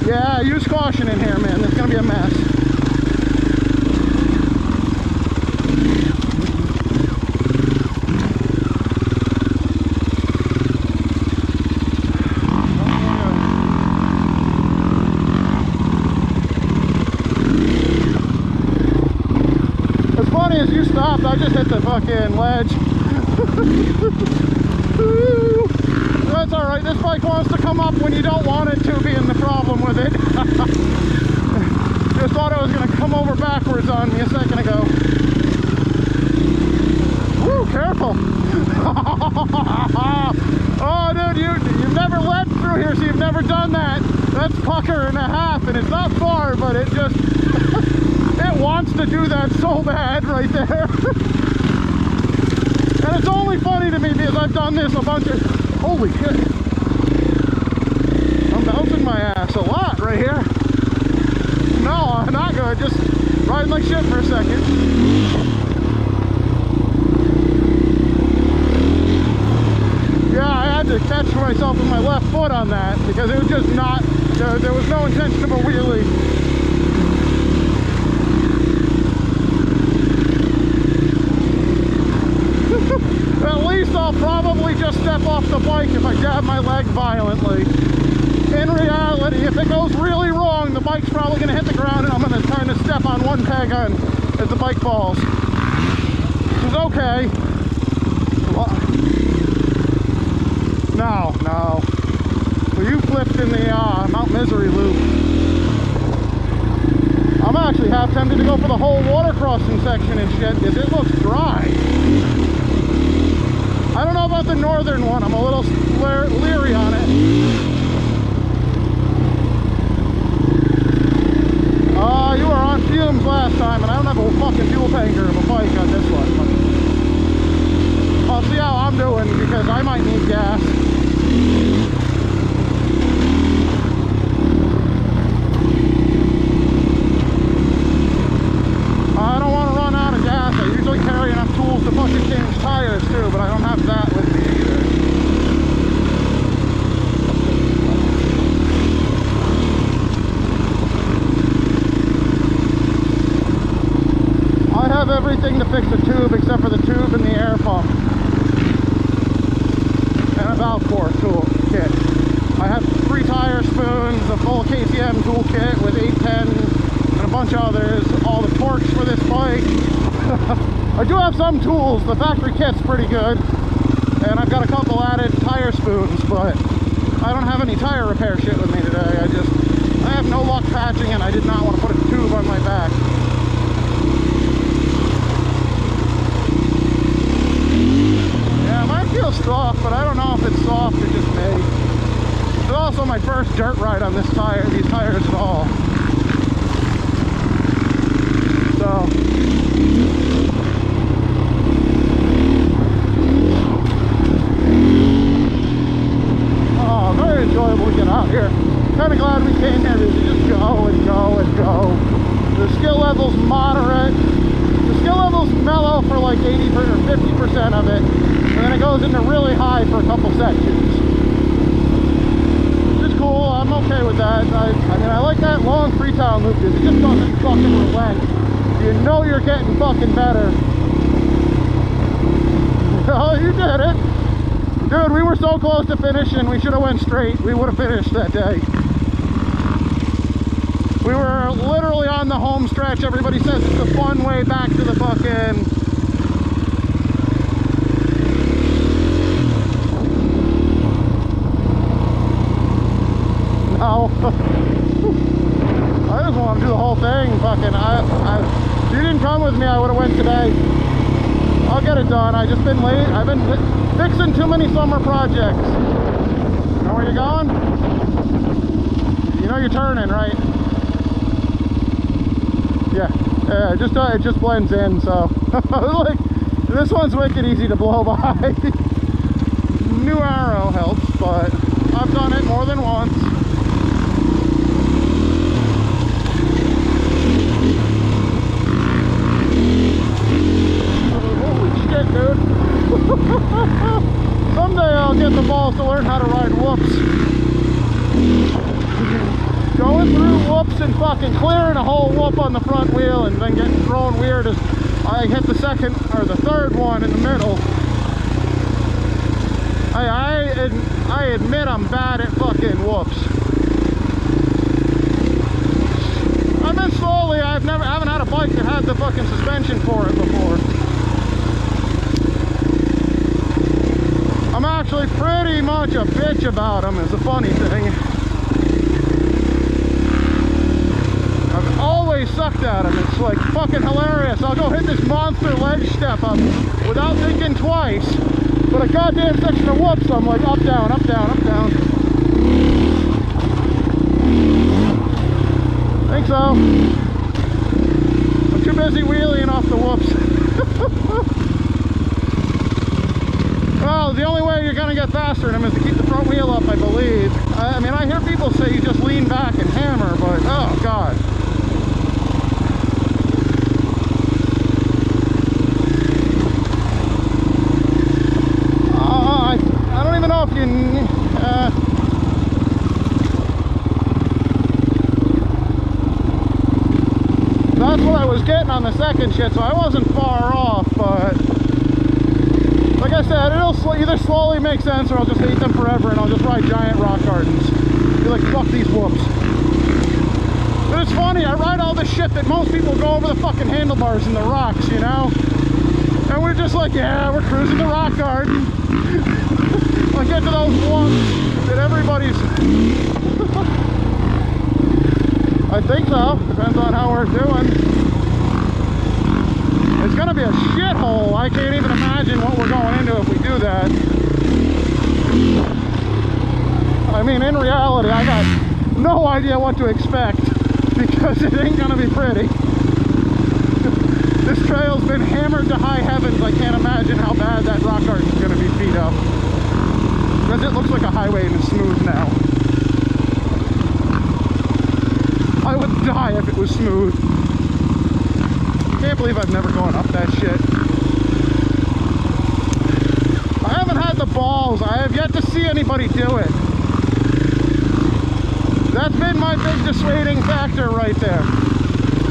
Yeah, use caution in here, man. It's going to be a mess. As funny as you stopped, I just hit the fucking ledge. That's alright, this bike wants to come up when you don't want it to, being the problem with it. Just thought it was going to come over backwards on me a second ago. Woo, careful. Oh dude, you've never led through here, so you've never done that. That's pucker and a half, and it's not far, but it just it wants to do that so bad right there. And it's only funny to me because I've done this a bunch of... Holy shit. I'm bouncing my ass a lot right here. No, I'm not good. Just riding like shit for a second. Yeah, I had to catch myself with my left foot on that because it was just not... There was no intention of a wheelie. At least I'll probably just step off the bike if I jab my leg violently. In reality, if it goes really wrong, the bike's probably going to hit the ground and I'm going to kind of step on one peg on as the bike falls. Which is okay. No. Well, you flipped in the Mount Misery loop. I'm actually half tempted to go for the whole water crossing section and shit because it looks dry. I don't know about the northern one. I'm a little leery on it. You were on fumes last time, and I don't have a fucking fuel tanker of a bike on this one. I'll see how I'm doing because I might need gas. have everything to fix the tube except for the tube and the air pump. And a valve core tool kit. I have 3 tire spoons, a full KTM toolkit with 810 and a bunch of others, all the torques for this bike. I do have some tools. The factory kit's pretty good. And I've got a couple added tire spoons, but I don't have any tire repair shit with me today. I have no luck patching and I did not want to put a tube on my back. Yeah, mine feels soft, but I don't know if it's soft or just me. It's also my first dirt ride on these tires at all. So very enjoyable to get out here. Kind of glad we came here to just go and go and go. The skill level's moderate. The skill level's mellow for like 80% or 50% of it, and then it goes into really high for a couple sections. Which is cool. I'm okay with that. I mean, I like that long Freetown loop because it just doesn't fucking relent. You know you're getting fucking better. Oh, you did it. Dude, we were so close to finishing. We should have went straight. We would have finished that day. We were literally on the home stretch. Everybody says it's a fun way back to the fucking... No. I just want to do the whole thing. Fucking, if you didn't come with me, I would have went today. I'll get it done. I've just been late. I've been fixing too many summer projects. Know where you're going? You know you're turning, right? Yeah. Yeah. It just blends in. So, like, this one's wicked easy to blow by. New arrow helps, but I've done it more than once. Dude. Someday I'll get the balls to learn how to ride whoops. Going through whoops and fucking clearing a whole whoop on the front wheel and then getting thrown weird as I hit the second or the third one in the middle. I admit I'm bad at fucking whoops. I've been slowly. I haven't had a bike that had the fucking suspension for it before. I'm actually pretty much a bitch about them, is the funny thing. I've always sucked at them. It's like fucking hilarious. I'll go hit this monster ledge step up without thinking twice. But a goddamn section of whoops, I'm like up, down, up, down, up, down. Think so. I'm too busy wheeling off the whoops. Well, the only way you're going to get faster in them is to keep the front wheel up, I believe. I mean, I hear people say you just lean back and hammer, but oh god. I don't even know if you... that's what I was getting on the second shit, so I wasn't far off, but... like I said, it'll either slowly make sense or I'll just hate them forever and I'll just ride giant rock gardens. Be like, fuck these whoops. But it's funny, I ride all this shit that most people go over the fucking handlebars and the rocks, you know? And we're just like, yeah, we're cruising the rock garden. I get to those whoops that everybody's... I think so. Depends on how we're doing. It's gonna be a shithole. I can't even imagine what we're going into if we do that. I mean, in reality, I got no idea what to expect because it ain't gonna be pretty. This trail's been hammered to high heavens. I can't imagine how bad that rock garden is gonna be beat up. Because it looks like a highway and it's smooth now. I would die if it was smooth. I can't believe I've never gone up that shit. I haven't had the balls. I have yet to see anybody do it. That's been my big dissuading factor right there.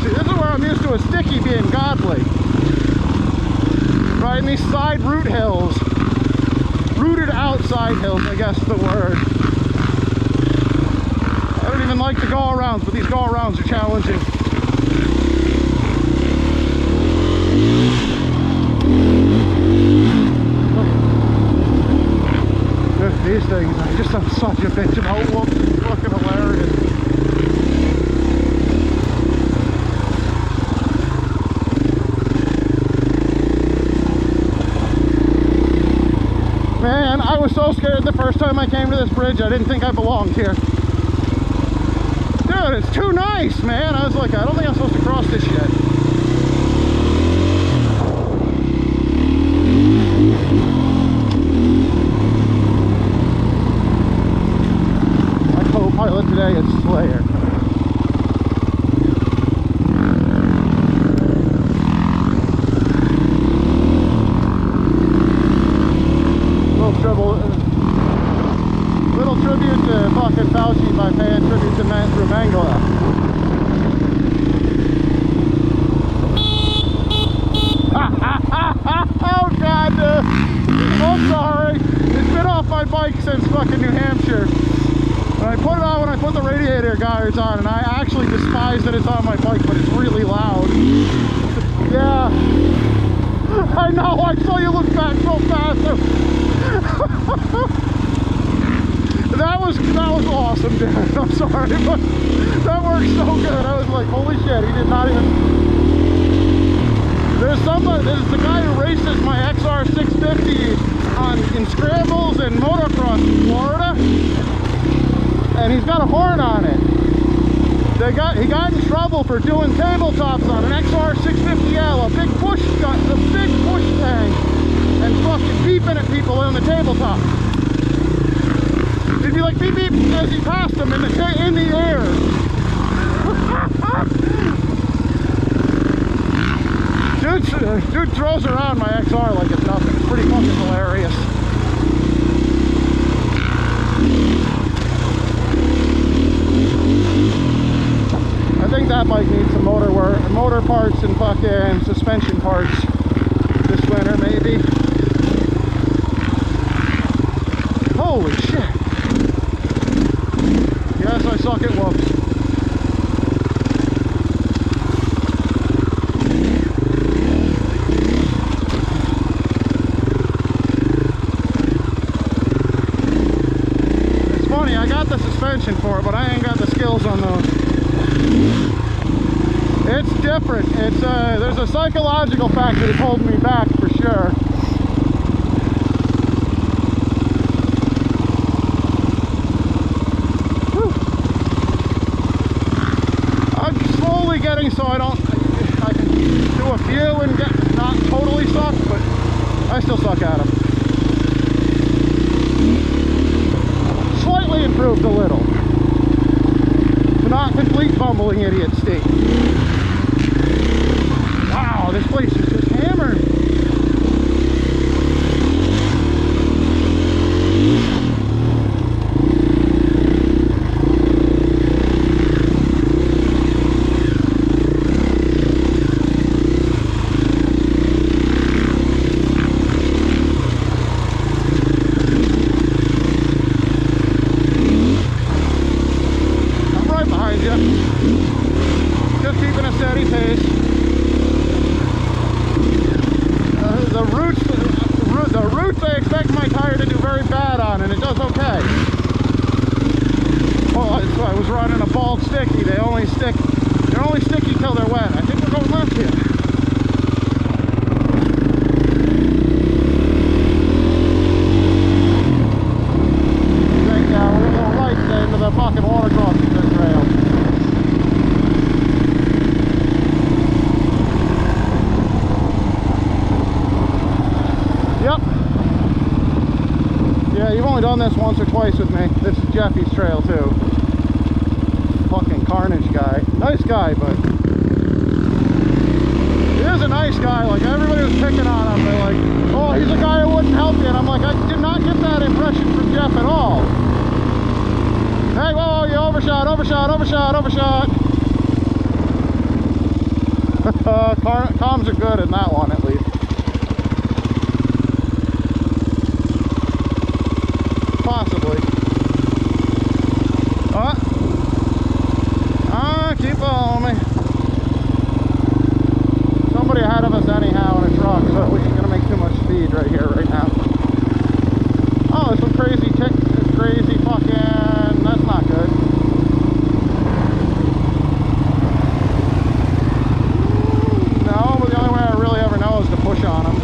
See, this is where I'm used to a sticky being godly. in these side root hills. Rooted outside hills, I guess is the word. I don't even like the go-arounds, but these go-arounds are challenging. These things, I just have such a bitch about them. It's fucking hilarious. Man, I was so scared the first time I came to this bridge, I didn't think I belonged here. Dude, it's too nice, man. I was like, I don't think I'm supposed to cross this shit. My co-pilot today is Slayer. Little tribute to fucking Fauci by paying tribute to Mangala. Oh god, I'm sorry. It's been off my bike since fucking New Hampshire. When I put it on, when I put the radiator guards on, and I actually despise that it's on my bike, but it's really loud. Yeah. I know, I saw you look back so fast. That was awesome, dude. I'm sorry, but that worked so good. I was like, holy shit, he did not even... There's the guy who races my XR 650 in scrambles and motocross in Florida, and he's got a horn on it. He got in trouble for doing tabletops on an XR 650L, a big push tank, and fucking beeping at people on the tabletop. He'd be like beep beep as he passed them in the air. Dude throws around my XR like it's nothing. It's pretty fucking hilarious. I think that bike needs some motor parts and fucking suspension parts this winter, maybe. Holy shit. Yes, I suck at whoops. It's funny, I got the suspension for it, but I ain't got the skills on those. It's different. It's there's a psychological factor that's holding me back for sure. Getting so I can do a few and get not totally suck, but I still suck at them. Slightly improved a little. To not complete bumbling idiot state. Wow, this place is just hammered. Just keeping a steady pace. The roots I expect my tire to do very bad on, and it does okay. Well, I was running a bald sticky. They're only sticky till they're wet. I think we're going left here. Yeah, we're going right into the fucking water crossing trail. Yep. Yeah, you've only done this once or twice with me. This is Jeffy's trail too. Fucking carnage guy. Nice guy, but he is a nice guy. Like, everybody was picking on him. They're like, oh, he's a guy who wouldn't help you. And I'm like, I did not get that impression from Jeff at all. Hey, whoa, you overshot. Comms are good in that one, at least. somebody ahead of us anyhow in a truck, so we ain't gonna make too much speed right here, right now. Oh, there's some crazy fucking, that's not good. No, but the only way I really ever know is to push on them.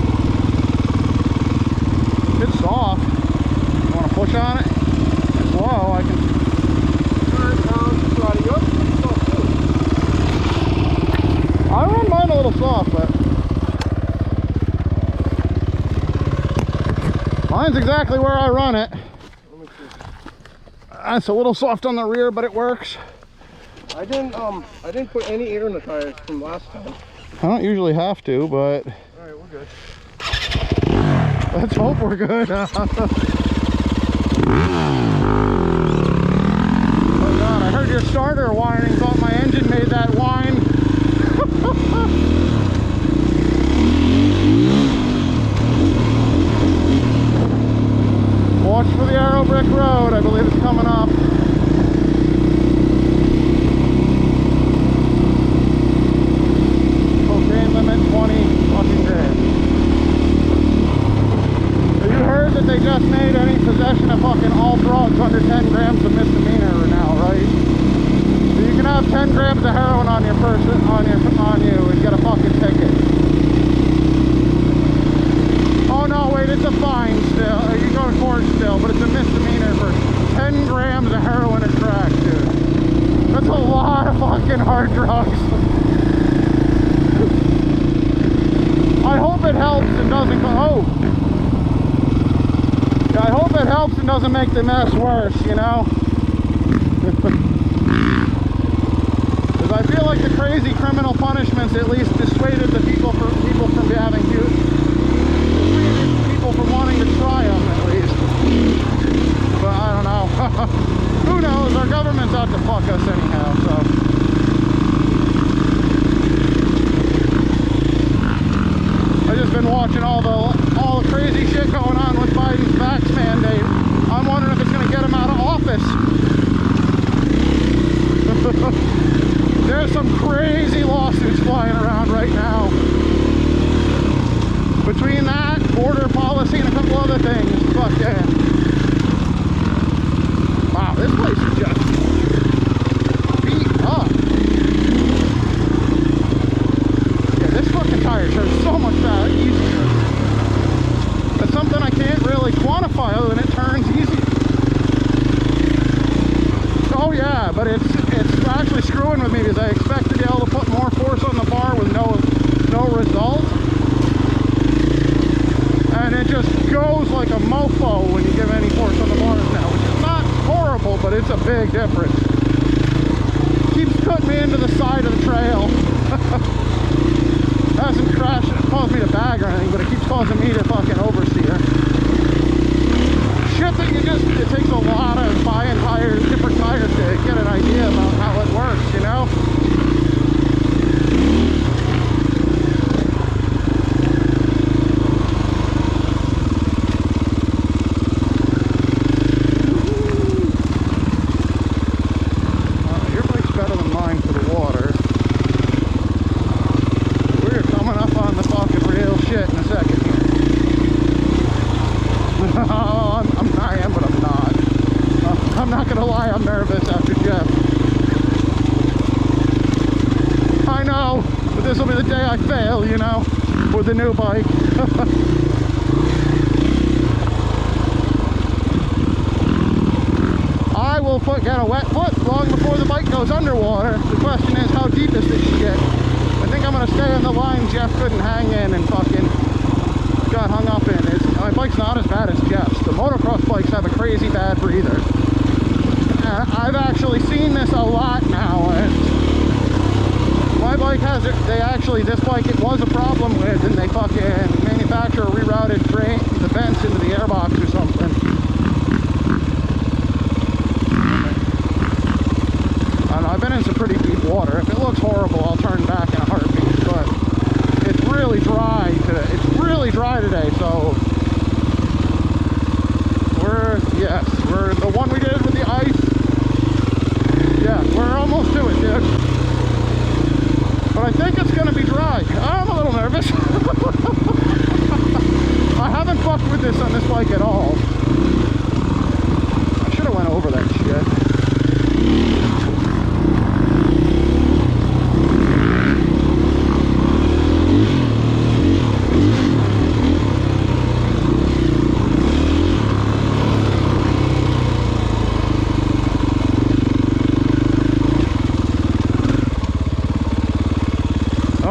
It's soft. You wanna push on it? It's low, I can. I run mine a little soft, but mine's exactly where I run it. It's a little soft on the rear, but it works. I didn't put any air in the tires from last time. I don't usually have to, but All right, we're good. let's hope we're good. Oh God, I heard your starter whining. Thought my engine made that whine. Watch for the Arrow Brick Road. I believe it's coming up. Cocaine limit 20 fucking grams. Have you heard that they just made any possession of fucking all drugs under 10 grams of misdemeanor now, right? So you can have 10 grams of heroin on your person, on you, and get a fucking ticket. Oh no, wait, it's a fine still. You can go to court still, but it's a misdemeanor for 10 grams of heroin and crack, dude. That's a lot of fucking hard drugs. I hope it helps and doesn't go. Oh! Yeah, I hope it helps and doesn't make the mess worse, you know? Because I feel like the crazy criminal punishments at least dissuaded the people from having people from wanting to try them at least. But I don't know. Who knows? Our government's out to fuck us anyhow, so. I've just been watching all the crazy shit going on with Biden's vax mandate. I'm wondering if it's going to get him out of office. There's some crazy lawsuits flying around right now. Between that, border policy, and a couple other things. Fuck yeah. Wow, this place is just beat up. Yeah, this fucking tire turns so much easier. That's something I can't really quantify other than it turns easy. Oh yeah, but it's actually screwing with me because I expect to be able to put more force on the bar with no result. And it just goes like a mofo when you give any force on the bars now, which is not horrible, but it's a big difference. Keeps putting me into the side of the trail. Hasn't crashed, it caused me to bag or anything, but it keeps causing me to fucking oversteer. Shit that it takes a lot of buying tires, different tires to get an idea about how it works, you know? Your bike's better than mine for the water. We're coming up on the fucking real shit in a second here. I am, but I'm not. I'm not gonna lie, I'm nervous after Jeff. I know, but this will be the day I fail, you know, with the new bike. I will get a wet foot long before the bike goes underwater. The question is, how deep is this shit? I think I'm gonna stay on the line Jeff couldn't hang in and fucking got hung up in. My bike's not as bad as Jeff's. The motocross bikes have a crazy bad breather. I've actually seen this a lot now. My bike has it. This bike it was a problem with, and they fucking manufacturer rerouted the vents into the airbox or something. I don't know, I've been in some pretty deep water. If it looks horrible, I'll turn back in a heartbeat, but it's really dry today. It's really dry today, so we're the one we did with the ice. Yeah, we're almost to it, dude. But I think it's gonna be dry. I'm a little nervous.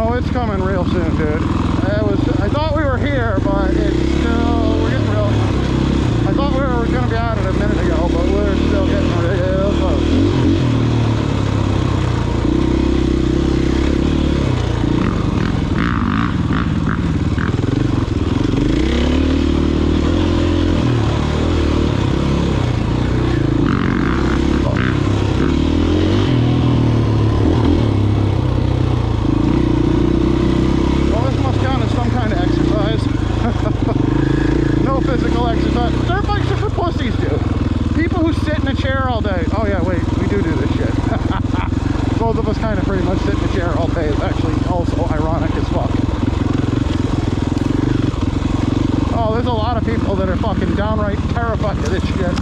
Oh, it's coming real soon, dude. I thought we were here, but it's still, we're getting real. I thought we were going to be at it a minute ago, but we're still getting real close. No physical exercise. Dirt bikes are for pussies, dude. People who sit in a chair all day. Oh yeah, wait, we do this shit. Both of us kind of pretty much sit in a chair all day is actually also ironic as fuck. Oh, there's a lot of people that are fucking downright terrified of this shit.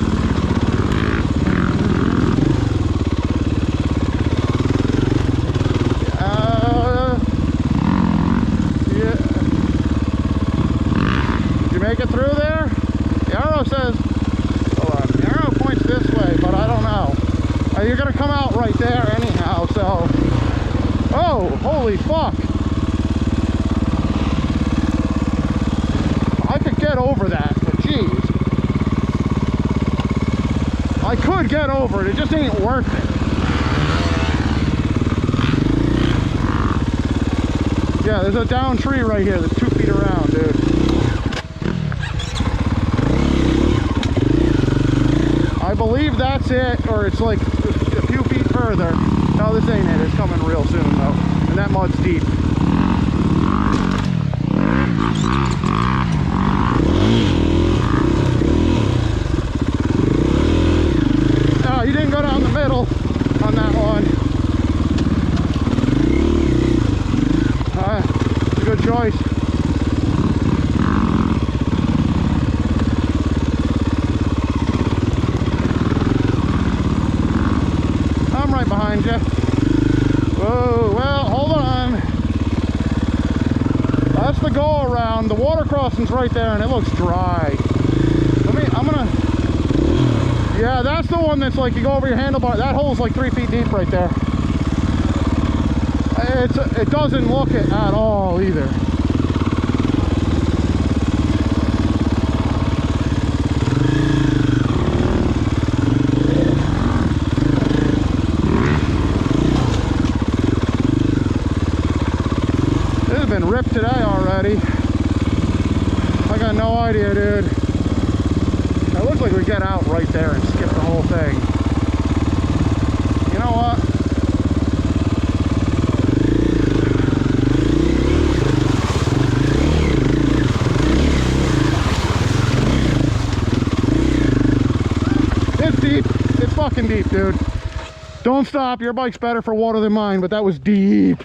Make it through there? The arrow says, hold on, the arrow points this way, but I don't know. You're gonna come out right there anyhow, so. Oh, holy fuck. I could get over that, but jeez. I could get over it, it just ain't worth it. Yeah, there's a down tree right here that's 2 feet around, dude. I believe that's it, or it's like a few feet further. No, this ain't it. It's coming real soon, though. And that mud's deep. Oh, you didn't go down the middle on that one. It's a good choice. Right behind you. Whoa, well, hold on. That's the go around. The water crossing's right there and it looks dry. Yeah, that's the one that's like you go over your handlebar. That hole's like 3 feet deep right there. It doesn't look it at all either. Been ripped today already. I got no idea, dude. It looks like we get out right there and skip the whole thing. You know what? It's deep. It's fucking deep, dude. Don't stop. Your bike's better for water than mine, but that was deep.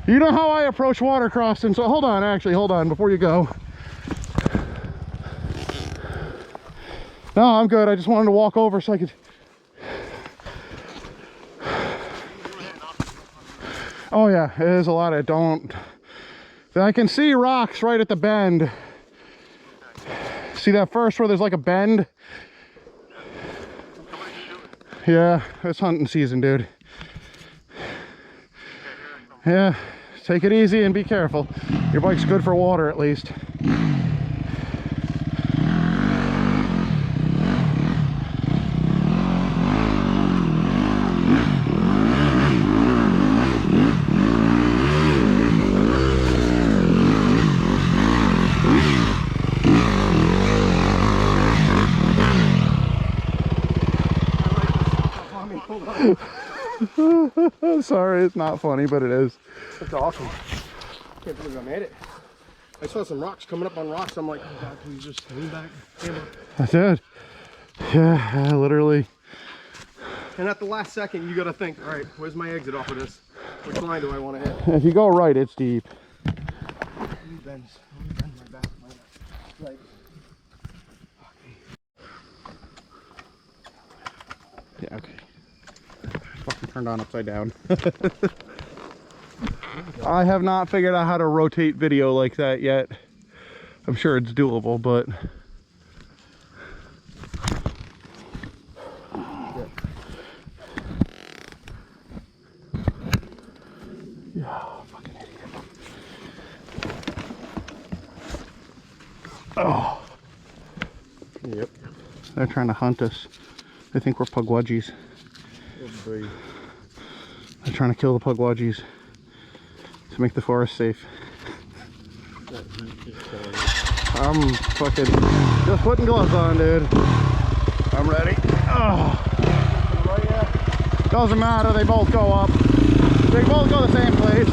You know how I approach water crossing, so hold on, actually, hold on before you go. No, I'm good. I just wanted to walk over so I could. Oh yeah, it is a lot of don't. I can see rocks right at the bend. See that first where there's like a bend? Yeah, it's hunting season, dude. Yeah, take it easy and be careful. Your bike's good for water at least. Sorry, it's not funny, but it is. That's awesome. Can't believe I made it. I saw some rocks coming up on rocks. I'm like, oh God, please just lean back. That's it. Yeah, literally. And at the last second, you got to think, all right, where's my exit off of this? Which line do I want to hit? If you go right, it's deep. Let me bend my back. Right. Yeah, okay. Fucking turned on upside down. I have not figured out how to rotate video like that yet. I'm sure it's doable, but Yeah, fucking idiot. Oh. Yep. They're trying to hunt us. They think we're pugwudgies. Oh boy. They're trying to kill the pugwudgies to make the forest safe. That heat is killing me. I'm fucking just putting gloves on, dude. I'm ready. Oh. Doesn't matter, they both go up. They both go the same place.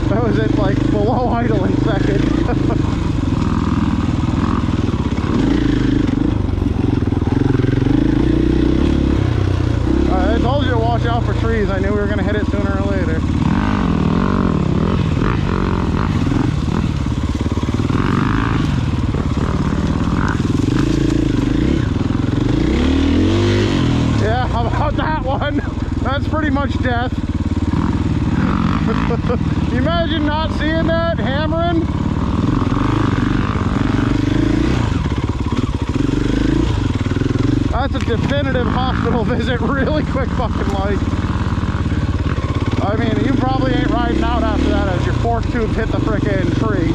That was it, like below idle in second. I told you to watch out for trees. I knew we were going to hit it sooner or later. Yeah, how about that one? That's pretty much death. You imagine not seeing that hammering? That's a definitive hospital visit really quick fucking like. I mean, you probably ain't riding out after that as your fork tube hit the frickin' tree.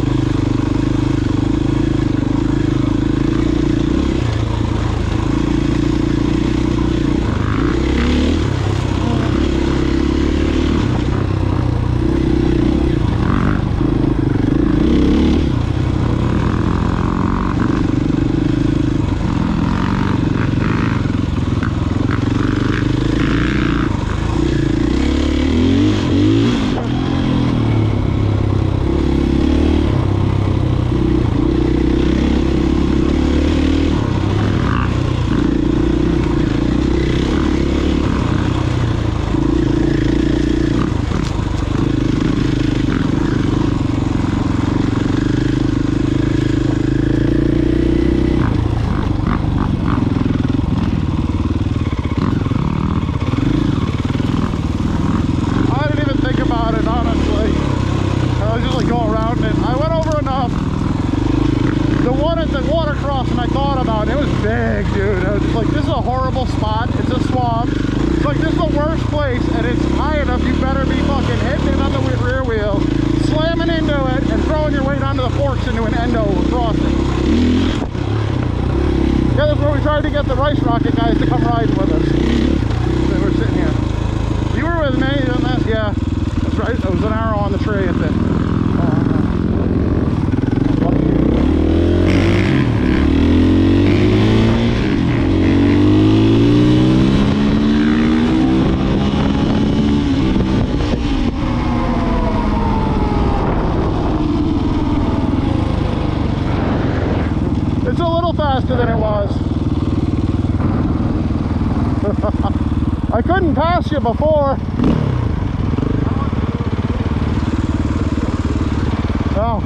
To get the rice rocket guys to come ride with us. They were sitting here. You were with me, didn't that? Yeah, that's right. There was an arrow on the tree at the. It's a little faster than it was. I couldn't pass you before. Oh,